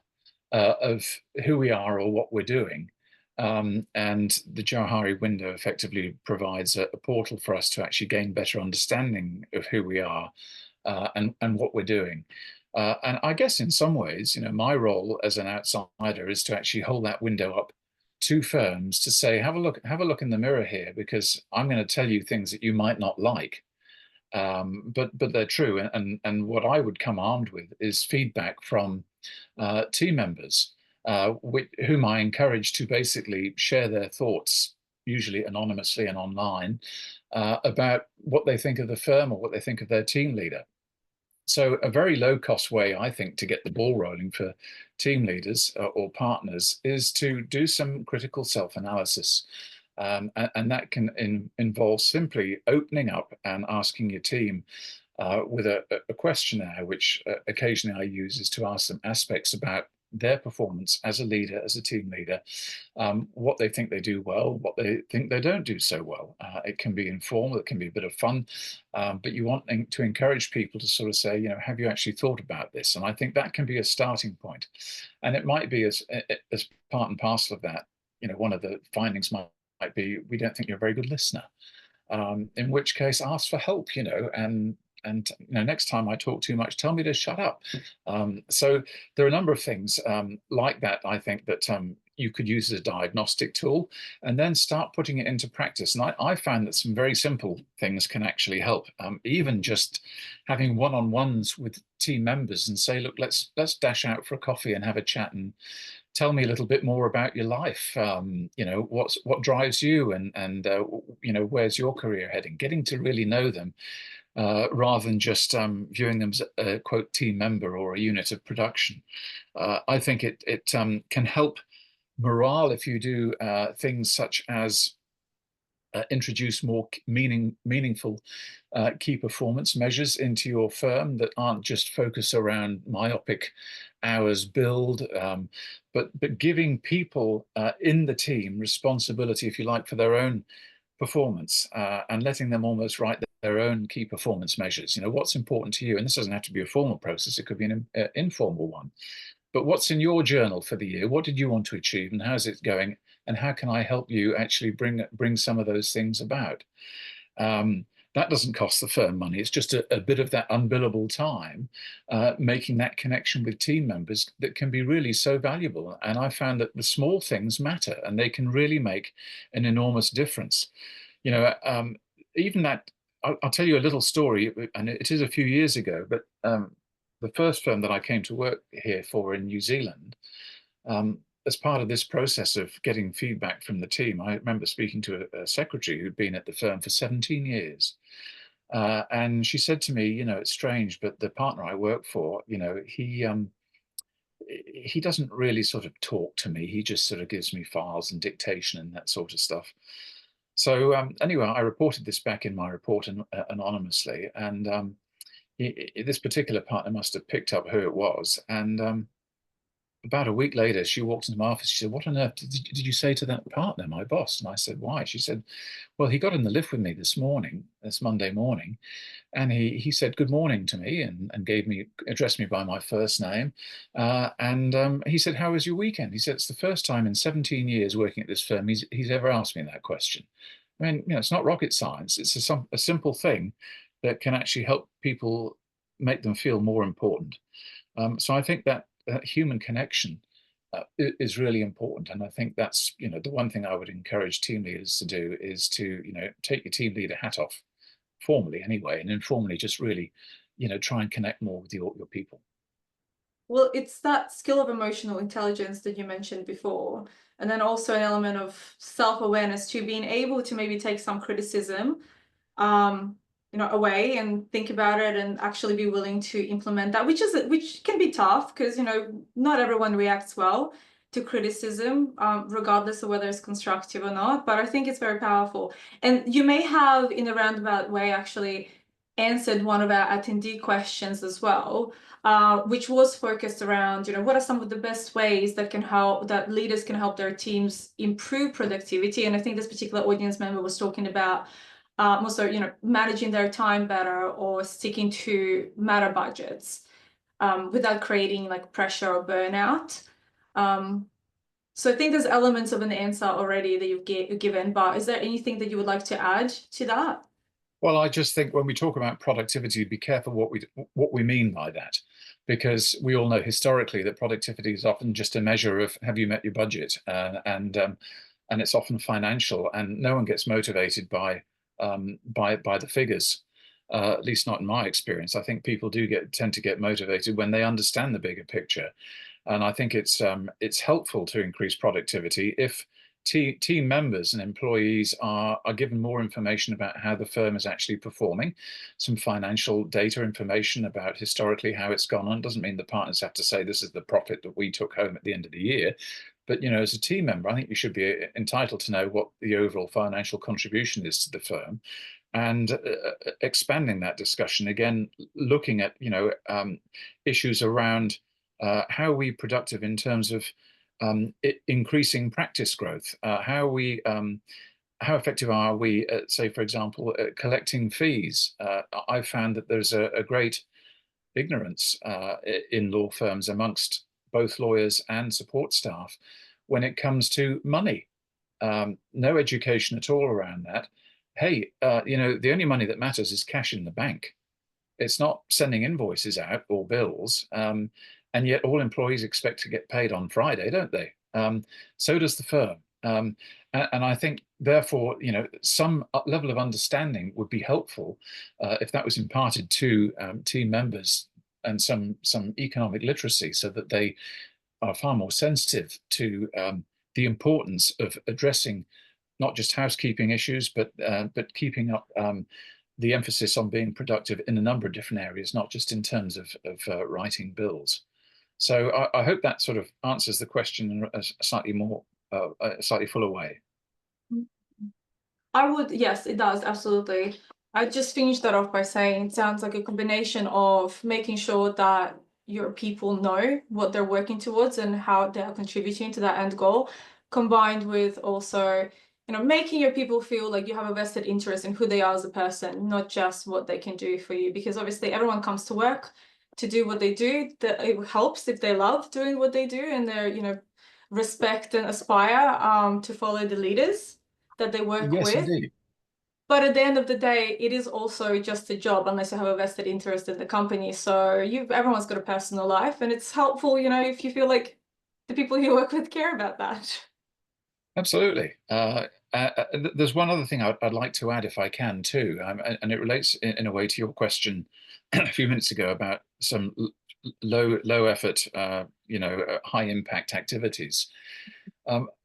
of who we are or what we're doing. And the Johari window effectively provides a portal for us to actually gain better understanding of who we are and what we're doing. And I guess in some ways, my role as an outsider is to actually hold that window up to firms to say, have a look in the mirror here, because I'm going to tell you things that you might not like. But they're true, and what I would come armed with is feedback from team members, whom I encourage to basically share their thoughts, usually anonymously and online, about what they think of the firm or what they think of their team leader. So a very low cost way, I think, to get the ball rolling for team leaders or partners is to do some critical self-analysis. And that can involve simply opening up and asking your team with a questionnaire, which occasionally I use, is to ask them aspects about their performance as a leader, as a team leader, what they think they do well, what they think they don't do so well. It can be informal, it can be a bit of fun, but you want to encourage people to sort of say, have you actually thought about this? And I think that can be a starting point. And it might be as part and parcel of that, one of the findings might be, we don't think you're a very good listener. In which case ask for help, and next time I talk too much, tell me to shut up. So there are a number of things like that, I think, that you could use as a diagnostic tool and then start putting it into practice. And I found that some very simple things can actually help. Even just having one-on-ones with team members and say, look, let's dash out for a coffee and have a chat and tell me a little bit more about your life. What drives you, and where's your career heading? Getting to really know them, rather than just viewing them as a quote team member or a unit of production. I think it can help morale if you do things such as introduce more meaningful key performance measures into your firm that aren't just focused around myopic hours billed, but giving people in the team responsibility, if you like, for their own performance, and letting them almost write their own key performance measures. What's important to you, and this doesn't have to be a formal process, it could be an informal one. But what's in your journal for the year? What did you want to achieve, and how's it going? And how can I help you actually bring some of those things about? Um, that doesn't cost the firm money. It's just a bit of that unbillable time, making that connection with team members that can be really so valuable. And I found that the small things matter, and they can really make an enormous difference. You know, um, Even that, I'll tell you a little story, and it is a few years ago, but the first firm that I came to work here for in New Zealand, as part of this process of getting feedback from the team, I remember speaking to a secretary who'd been at the firm for 17 years. And she said to me, it's strange, but the partner I work for, he doesn't really sort of talk to me. He just sort of gives me files and dictation and that sort of stuff. So anyway, I reported this back in my report anonymously, and this particular partner must have picked up who it was. And about a week later, she walked into my office. She said, "What on earth did you say to that partner, my boss?" And I said, "Why?" She said, "Well, he got in the lift with me this morning, this Monday morning, and he said good morning to me and addressed me by my first name. And he said, 'How was your weekend?' He said, 'It's the first time in 17 years working at this firm he's ever asked me that question.'" I mean, it's not rocket science. It's a simple thing that can actually help people make them feel more important. So I think that human connection is really important, and I think that's the one thing I would encourage team leaders to do is to take your team leader hat off, formally anyway, and informally just really try and connect more with your people. Well, it's that skill of emotional intelligence that you mentioned before, and then also an element of self-awareness to being able to maybe take some criticism um, away and think about it and actually be willing to implement that, which can be tough because, not everyone reacts well to criticism, regardless of whether it's constructive or not. But I think it's very powerful. And you may have, in a roundabout way, actually answered one of our attendee questions as well, which was focused around, what are some of the best ways that leaders can help their teams improve productivity. And I think this particular audience member was talking about also, managing their time better or sticking to meta budgets without creating like pressure or burnout. So I think there's elements of an answer already that you've given, but is there anything that you would like to add to that? Well, I just think when we talk about productivity, be careful what we mean by that, because we all know historically that productivity is often just a measure of have you met your budget, and it's often financial, and no one gets motivated by the figures. At least not in my experience. I think people tend to get motivated when they understand the bigger picture. And I think it's helpful to increase productivity if team members and employees are given more information about how the firm is actually performing, some financial data information about historically how it's gone on. It doesn't mean the partners have to say this is the profit that we took home at the end of the year. But as a team member, I think you should be entitled to know what the overall financial contribution is to the firm, and expanding that discussion again, looking at issues around how are we productive in terms of increasing practice growth? How effective are we at, say, for example, at collecting fees? I've found that there's a great ignorance in law firms amongst both lawyers and support staff when it comes to money. No education at all around that. Hey, the only money that matters is cash in the bank. It's not sending invoices out or bills. And yet all employees expect to get paid on Friday, don't they? So does the firm. And I think, therefore, some level of understanding would be helpful if that was imparted to team members, and some economic literacy, so that they are far more sensitive to the importance of addressing not just housekeeping issues, but keeping up the emphasis on being productive in a number of different areas, not just in terms of writing bills. So I hope that sort of answers the question in a slightly fuller way. Yes, it does, absolutely. I just finished that off by saying it sounds like a combination of making sure that your people know what they're working towards and how they are contributing to that end goal, combined with also, making your people feel like you have a vested interest in who they are as a person, not just what they can do for you. Because obviously everyone comes to work to do what they do. That it helps if they love doing what they do and they're, respect and aspire to follow the leaders that they work Yes, with. indeed. But at the end of the day, it is also just a job unless you have a vested interest in the company. So everyone's got a personal life, and it's helpful, if you feel like the people you work with care about that. Absolutely. There's one other thing I'd like to add, if I can, too, and it relates in a way to your question a few minutes ago about some low effort, high impact activities.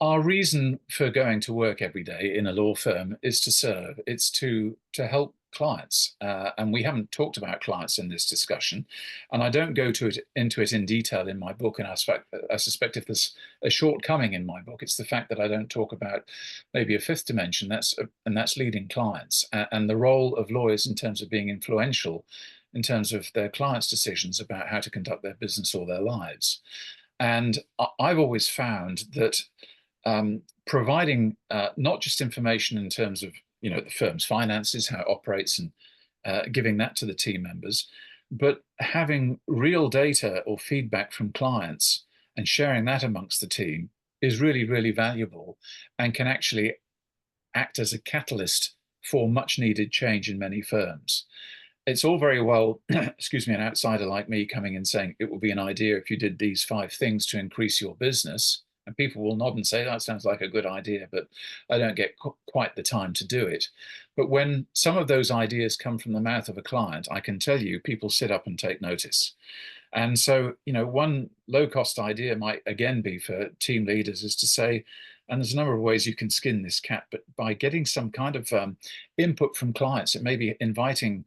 Our reason for going to work every day in a law firm is to serve. It's to help clients, and we haven't talked about clients in this discussion, and I don't go into it in detail in my book. And I suspect if there's a shortcoming in my book, it's the fact that I don't talk about maybe a fifth dimension. That's leading clients, and the role of lawyers in terms of being influential in terms of their clients' decisions about how to conduct their business or their lives. And I've always found that providing not just information in terms of the firm's finances, how it operates, and giving that to the team members, but having real data or feedback from clients and sharing that amongst the team is really, really valuable, and can actually act as a catalyst for much needed change in many firms. It's all very well, excuse me, an outsider like me coming in saying it would be an idea if you did these 5 things to increase your business. And people will nod and say, that sounds like a good idea, but I don't get quite the time to do it. But when some of those ideas come from the mouth of a client, I can tell you people sit up and take notice. And so, one low cost idea might again be for team leaders is to say, and there's a number of ways you can skin this cat, but by getting some kind of input from clients, it may be inviting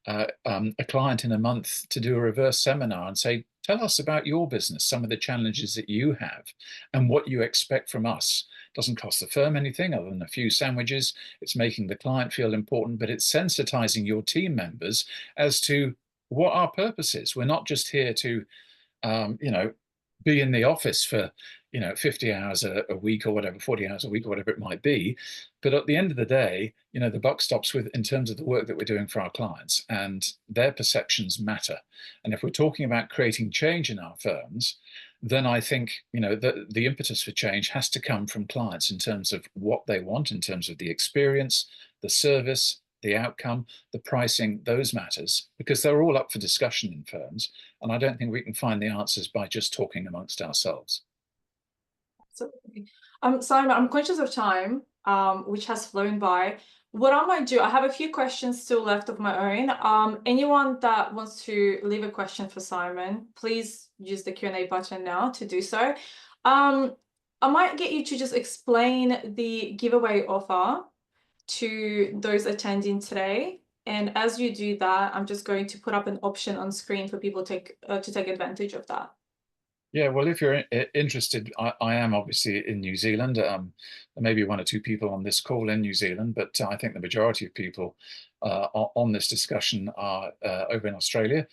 a client in a month to do a reverse seminar and say, tell us about your business, some of the challenges that you have and what you expect from us. It doesn't cost the firm anything other than a few sandwiches. It's making the client feel important, but it's sensitizing your team members as to what our purpose is. We're not just here to, be in the office for, 50 hours a week or whatever, 40 hours a week or whatever it might be. But at the end of the day, the buck stops with in terms of the work that we're doing for our clients, and their perceptions matter. And if we're talking about creating change in our firms, then I think, the impetus for change has to come from clients in terms of what they want, in terms of the experience, the service, the outcome, the pricing, those matters, because they're all up for discussion in firms. And I don't think we can find the answers by just talking amongst ourselves. Absolutely. Simon, I'm conscious of time, which has flown by. What I might do, I have a few questions still left of my own. Anyone that wants to leave a question for Simon, please use the Q&A button now to do so. I might get you to just explain the giveaway offer to those attending today. And as you do that, I'm just going to put up an option on screen for people to take advantage of that. Yeah, well, if you're interested, I am obviously in New Zealand. There may be 1 or 2 people on this call in New Zealand, but I think the majority of people on this discussion are over in Australia.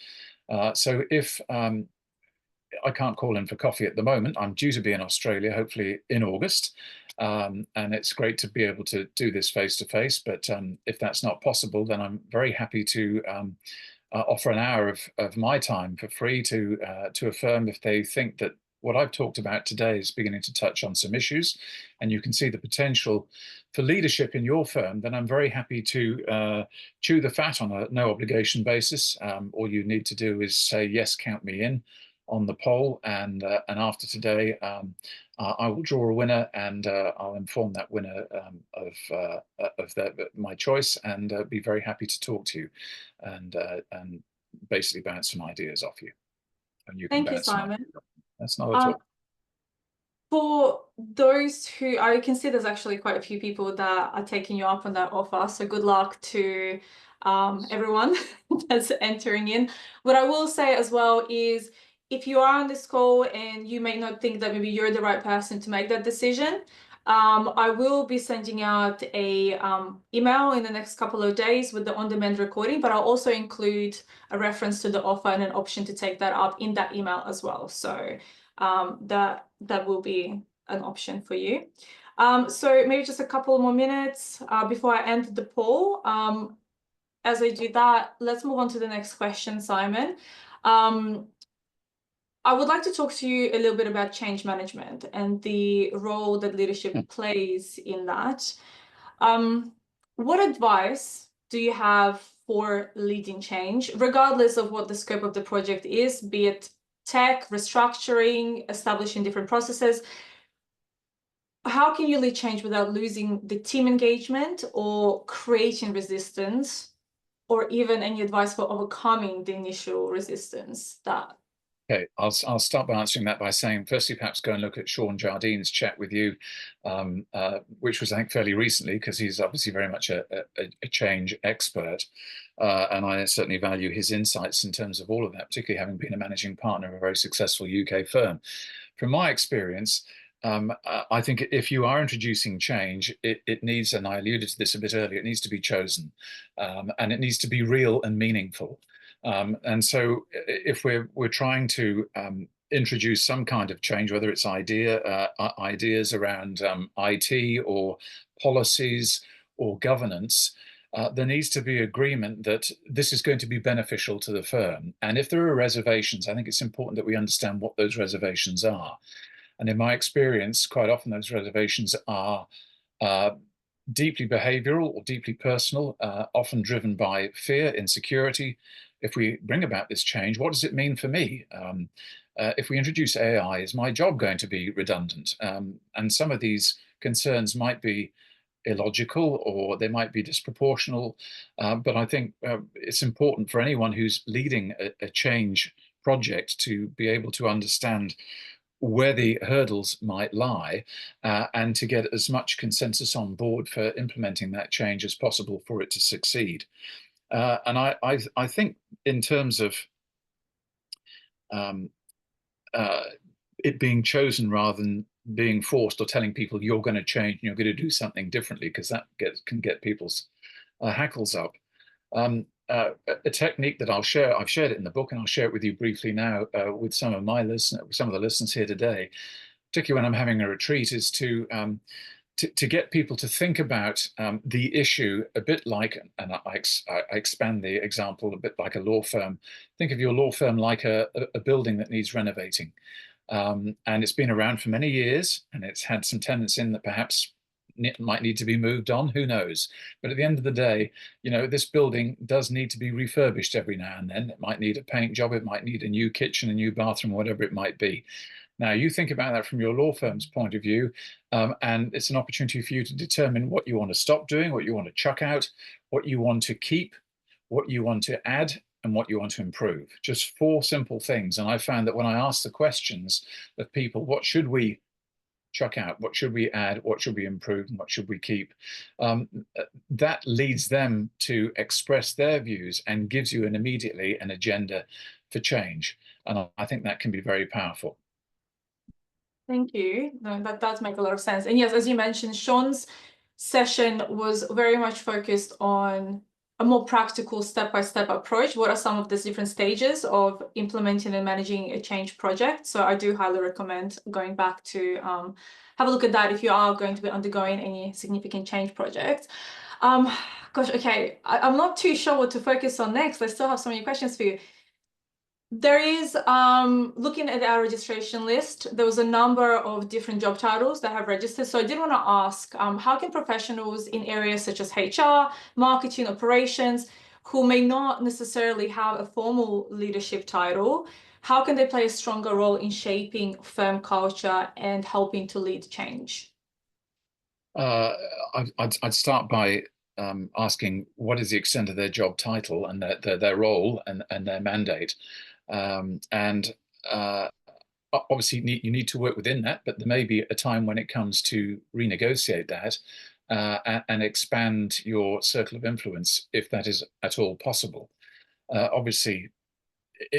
So if I can't call in for coffee at the moment, I'm due to be in Australia, hopefully in August. And it's great to be able to do this face to face. But if that's not possible, then I'm very happy to offer an hour of my time for free to a firm if they think that what I've talked about today is beginning to touch on some issues, and you can see the potential for leadership in your firm, then I'm very happy to chew the fat on a no obligation basis. All you need to do is say, yes, count me in on the poll, and after today, I will draw a winner, and I'll inform that winner of my choice, and be very happy to talk to you, and basically bounce some ideas off you, and you can Thank you, bounce some Simon. ideas off me. That's not at all. For those who, I can see there's actually quite a few people that are taking you up on that offer. So good luck to everyone that's entering in. What I will say as well is, if you are on this call and you may not think that maybe you're the right person to make that decision, I will be sending out a email in the next couple of days with the on-demand recording, but I'll also include a reference to the offer and an option to take that up in that email as well. So that will be an option for you. So maybe just a couple more minutes before I end the poll. As I do that, let's move on to the next question, Simon. I would like to talk to you a little bit about change management and the role that leadership plays in that. What advice do you have for leading change, regardless of what the scope of the project is, be it tech, restructuring, establishing different processes? How can you lead change without losing the team engagement or creating resistance, or even any advice for overcoming the initial resistance that? Okay, I'll start by answering that by saying, firstly, perhaps go and look at Sean Jardine's chat with you, which was, I think, fairly recently, because he's obviously very much a change expert. And I certainly value his insights in terms of all of that, particularly having been a managing partner of a very successful UK firm. From my experience, I think if you are introducing change, it needs, and I alluded to this a bit earlier, it needs to be chosen, and it needs to be real and meaningful. And so if we're trying to introduce some kind of change, whether it's ideas around IT or policies or governance, there needs to be agreement that this is going to be beneficial to the firm. And if there are reservations, I think it's important that we understand what those reservations are. And in my experience, quite often those reservations are deeply behavioral or deeply personal, often driven by fear, insecurity. If we bring about this change, what does it mean for me? If we introduce AI, is my job going to be redundant? And some of these concerns might be illogical or they might be disproportional. But I think it's important for anyone who's leading a change project to be able to understand where the hurdles might lie, and to get as much consensus on board for implementing that change as possible for it to succeed. And I think in terms of um, uh, it being chosen rather than being forced or telling people you're going to change and you're going to do something differently, because that can get people's hackles up. A technique that I've shared it in the book, and I'll share it with you briefly now with some of the listeners here today, particularly when I'm having a retreat, is to get people to think about the issue a bit like, and I expand the example a bit like a law firm. Think of your law firm like a building that needs renovating. And it's been around for many years, and it's had some tenants in that perhaps might need to be moved on, who knows? But at the end of the day, this building does need to be refurbished every now and then. It might need a paint job, it might need a new kitchen, a new bathroom, whatever it might be. Now, you think about that from your law firm's point of view, and it's an opportunity for you to determine what you want to stop doing, what you want to chuck out, what you want to keep, what you want to add, and what you want to improve. Just four simple things. And I found that when I asked the questions of people, what should we chuck out, what should we add, what should we improve, and what should we keep, that leads them to express their views and gives you immediately an agenda for change. And I think that can be very powerful. Thank you. No, that does make a lot of sense. And yes, as you mentioned, Sean's session was very much focused on a more practical step-by-step approach. What are some of the different stages of implementing and managing a change project? So I do highly recommend going back to have a look at that if you are going to be undergoing any significant change projects. Gosh, okay, I'm not too sure what to focus on next. I still have so many questions for you. There is, looking at our registration list, there was a number of different job titles that have registered. So I did want to ask, how can professionals in areas such as HR, marketing, operations, who may not necessarily have a formal leadership title, how can they play a stronger role in shaping firm culture and helping to lead change? I'd start by asking what is the extent of their job title and their role and their mandate. And obviously, you need to work within that, but there may be a time when it comes to renegotiate that and expand your circle of influence if that is at all possible. Obviously,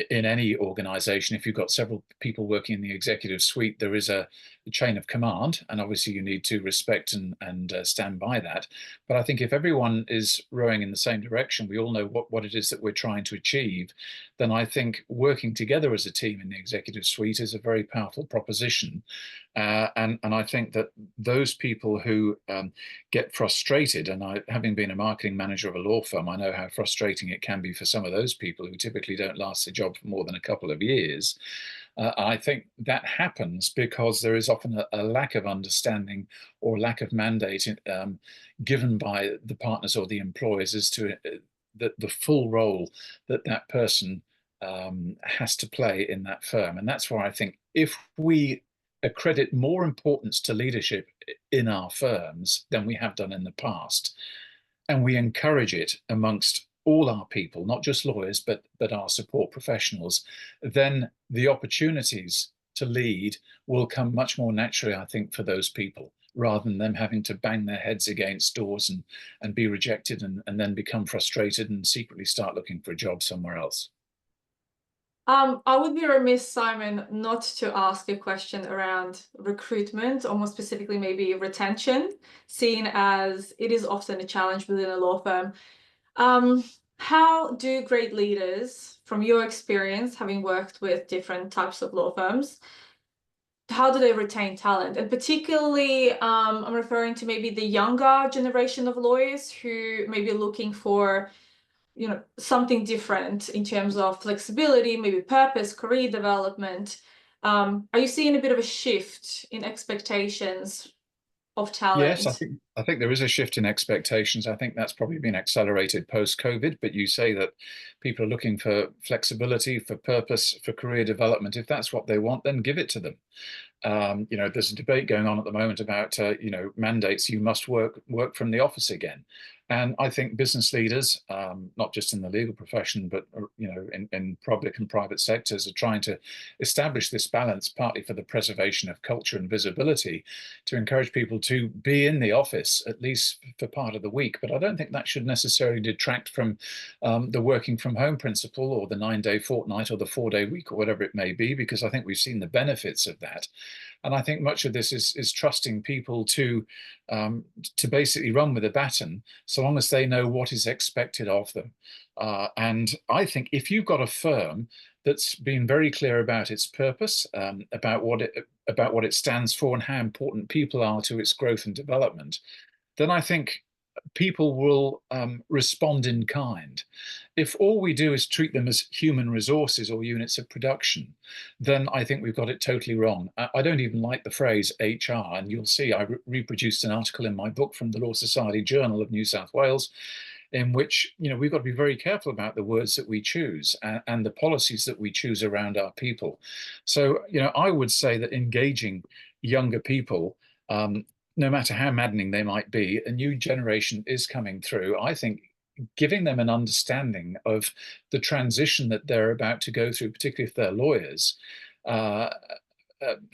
in any organization, if you've got several people working in the executive suite, there is a chain of command, and obviously you need to respect and stand by that. But I think if everyone is rowing in the same direction, we all know what it is that we're trying to achieve, then I think working together as a team in the executive suite is a very powerful proposition. And I think that those people who get frustrated, and having been a marketing manager of a law firm, I know how frustrating it can be for some of those people who typically don't last a job for more than a couple of years. I think that happens because there is often a lack of understanding or lack of mandate given by the partners or the employers as to the full role that person has to play in that firm. And that's why I think if we accredit more importance to leadership in our firms than we have done in the past, and we encourage it amongst all our people, not just lawyers, but our support professionals, then the opportunities to lead will come much more naturally, I think, for those people, rather than them having to bang their heads against doors and be rejected and then become frustrated and secretly start looking for a job somewhere else. I would be remiss, Simon, not to ask a question around recruitment, or more specifically, maybe retention, seeing as it is often a challenge within a law firm. How do great leaders, from your experience, having worked with different types of law firms, how do they retain talent? And particularly, I'm referring to maybe the younger generation of lawyers who may be looking for something different in terms of flexibility, maybe purpose, career development. Are you seeing a bit of a shift in expectations of Yes, talent? I think there is a shift in expectations. I think that's probably been accelerated post-COVID, but you say that people are looking for flexibility, for purpose, for career development. If that's what they want, then give it to them. There's a debate going on at the moment about, mandates. You must work from the office again. And I think business leaders, not just in the legal profession, but in public and private sectors, are trying to establish this balance, partly for the preservation of culture and visibility, to encourage people to be in the office at least for part of the week. But I don't think that should necessarily detract from the working from home principle, or the 9-day fortnight, or the 4-day week, or whatever it may be, because I think we've seen the benefits of that. And I think much of this is trusting people to basically run with a baton, so long as they know what is expected of them. And I think if you've got a firm that's been very clear about its purpose, about what it stands for, and how important people are to its growth and development, then I think people will respond in kind. If all we do is treat them as human resources or units of production, then I think we've got it totally wrong. I don't even like the phrase HR, and you'll see I reproduced an article in my book from the Law Society Journal of New South Wales, in which we've got to be very careful about the words that we choose, and the policies that we choose around our people. So I would say that engaging younger people, no matter how maddening they might be, a new generation is coming through. I think giving them an understanding of the transition that they're about to go through, particularly if they're lawyers, uh,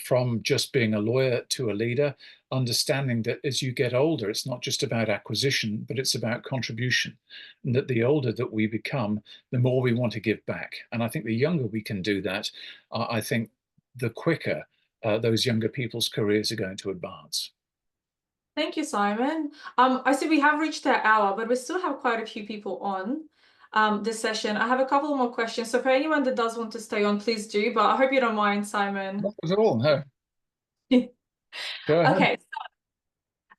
from just being a lawyer to a leader, understanding that as you get older, it's not just about acquisition, but it's about contribution. And that the older that we become, the more we want to give back. And I think the younger we can do that, I think the quicker those younger people's careers are going to advance. Thank you, Simon. I see we have reached that hour, but we still have quite a few people on this session. I have a couple more questions. So for anyone that does want to stay on, please do, but I hope you don't mind, Simon. Not at all, no. Go ahead. Okay.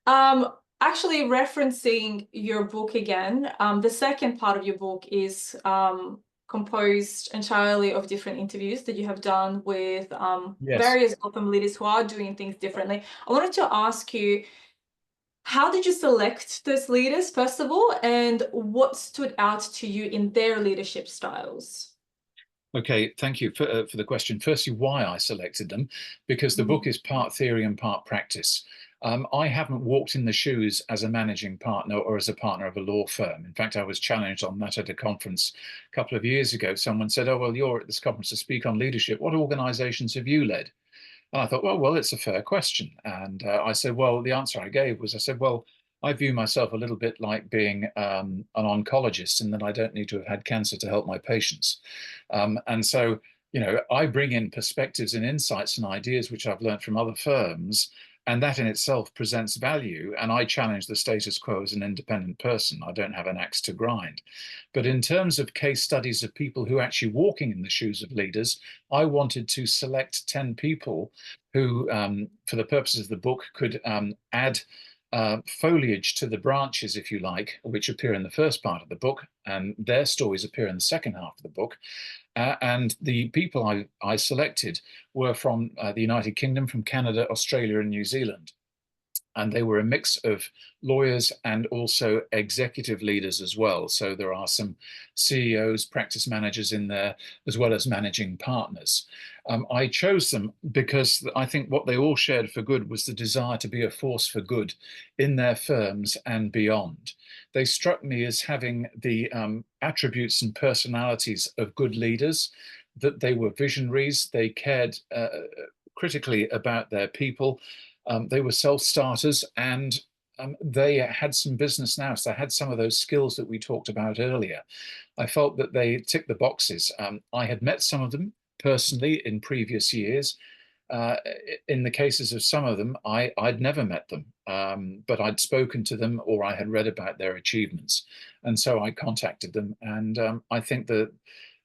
Um, Actually referencing your book again, the second part of your book is composed entirely of different interviews that you have done with Yes. various Gotham leaders who are doing things differently. I wanted to ask you, how did you select those leaders, first of all, and what stood out to you in their leadership styles? Okay, thank you for the question. Firstly, why I selected them, because the book Mhm. is part theory and part practice. I haven't walked in the shoes as a managing partner or as a partner of a law firm. In fact, I was challenged on that at a conference a couple of years ago. Someone said, "Oh, well, you're at this conference to speak on leadership. What organizations have you led?" And I thought, well, it's a fair question. And I said, well, the answer I gave was, I said, well, I view myself a little bit like being an oncologist, in that I don't need to have had cancer to help my patients. And so, I bring in perspectives and insights and ideas which I've learned from other firms, and that in itself presents value. And I challenge the status quo as an independent person. I don't have an axe to grind. But in terms of case studies of people who are actually walking in the shoes of leaders, I wanted to select 10 people who, for the purposes of the book, could add foliage to the branches, if you like, which appear in the first part of the book, and their stories appear in the second half of the book. And the people I selected were from the United Kingdom, from Canada, Australia, and New Zealand. And they were a mix of lawyers and also executive leaders as well. So there are some CEOs, practice managers in there, as well as managing partners. I chose them because I think what they all shared for good was the desire to be a force for good in their firms and beyond. They struck me as having the attributes and personalities of good leaders, that they were visionaries, they cared critically about their people. They were self-starters, and they had some business now. So they had some of those skills that we talked about earlier. I felt that they ticked the boxes. I had met some of them personally in previous years. Uh, in the cases of some of them, I'd never met them, but I'd spoken to them, or I had read about their achievements. And so I contacted them. And I think that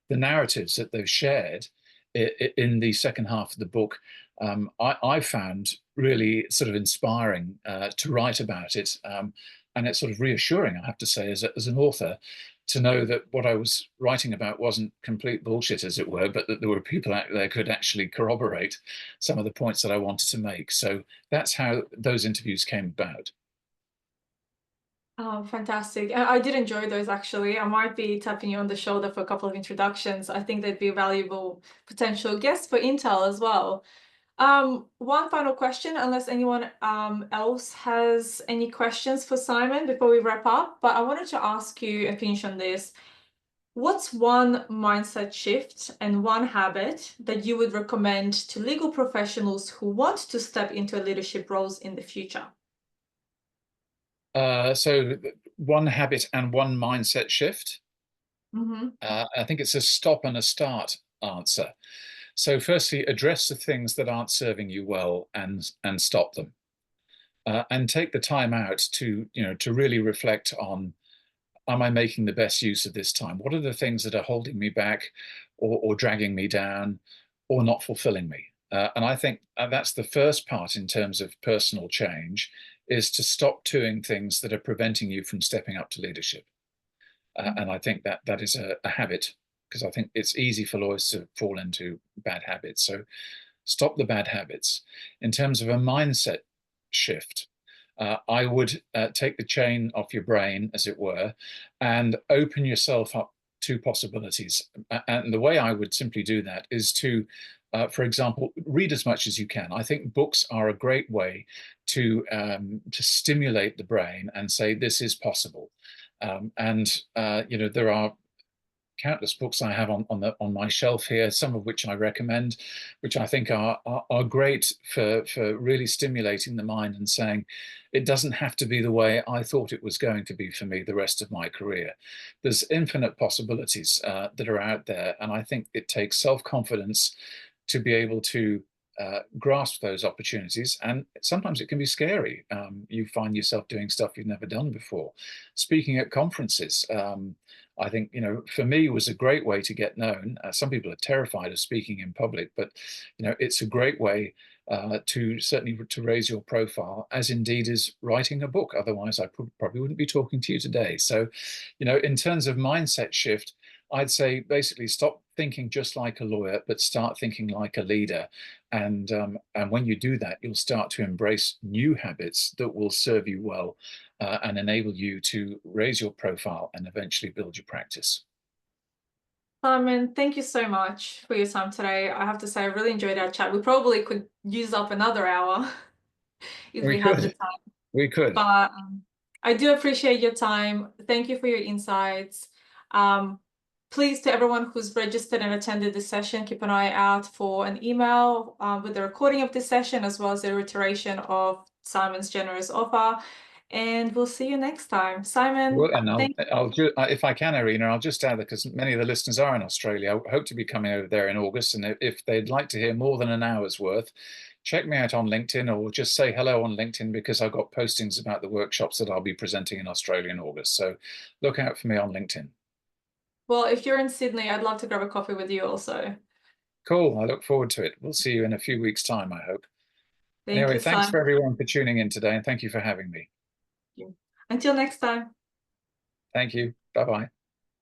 the narratives that they've shared in the second half of the book, I found really sort of inspiring to write about it. And it's sort of reassuring, I have to say, as an author, to know that what I was writing about wasn't complete bullshit, as it were, but that there were people out there who could actually corroborate some of the points that I wanted to make. So that's how those interviews came about. Oh, fantastic. I did enjoy those actually. I might be tapping you on the shoulder for a couple of introductions. I think they'd be a valuable potential guests for Intel as well. One final question, unless anyone else has any questions for Simon before we wrap up, but I wanted to ask you and finish on this. What's one mindset shift and one habit that you would recommend to legal professionals who want to step into leadership roles in the future? So one habit and one mindset shift. Mm-hmm. I think it's a stop and a start answer. So firstly, address the things that aren't serving you well and stop them. And take the time out to, to really reflect on, am I making the best use of this time? What are the things that are holding me back or dragging me down or not fulfilling me? And I think that's the first part in terms of personal change, is to stop doing things that are preventing you from stepping up to leadership. And I think that that is a habit, because I think it's easy for lawyers to fall into bad habits. So stop the bad habits. In terms of a mindset shift, I would take the chain off your brain, as it were, and open yourself up to possibilities. And the way I would simply do that is to, for example, read as much as you can. I think books are a great way to stimulate the brain and say this is possible. There are countless books I have on my shelf here, some of which I recommend, which I think are great for really stimulating the mind and saying it doesn't have to be the way I thought it was going to be for me the rest of my career. There's infinite possibilities that are out there, and I think it takes self-confidence to be able to grasp those opportunities. And sometimes it can be scary. You find yourself doing stuff you've never done before. Speaking at conferences, I think, for me, it was a great way to get known. Some people are terrified of speaking in public, but, it's a great way to certainly to raise your profile, as indeed is writing a book. Otherwise, I probably wouldn't be talking to you today. So, in terms of mindset shift, I'd say basically stop thinking just like a lawyer, but start thinking like a leader. And when you do that, you'll start to embrace new habits that will serve you well and enable you to raise your profile and eventually build your practice. Simon, thank you so much for your time today. I have to say, I really enjoyed our chat. We probably could use up another hour if We we had the could, time. we could. But I do appreciate your time. Thank you for your insights. Please, to everyone who's registered and attended this session, keep an eye out for an email with the recording of this session, as well as the reiteration of Simon's generous offer. And we'll see you next time. Simon, Well, and thank if I can, Irina, I'll just add that because many of the listeners are in Australia, I hope to be coming over there in August. And if they'd like to hear more than an hour's worth, check me out on LinkedIn or just say hello on LinkedIn, because I've got postings about the workshops that I'll be presenting in Australia in August. So look out for me on LinkedIn. Well, if you're in Sydney, I'd love to grab a coffee with you also. Cool. I look forward to it. We'll see you in a few weeks' time, I hope. Thank Anyway, you, thanks Simon. for everyone for tuning in today, and thank you for having me. Until next time. Thank you. Bye-bye.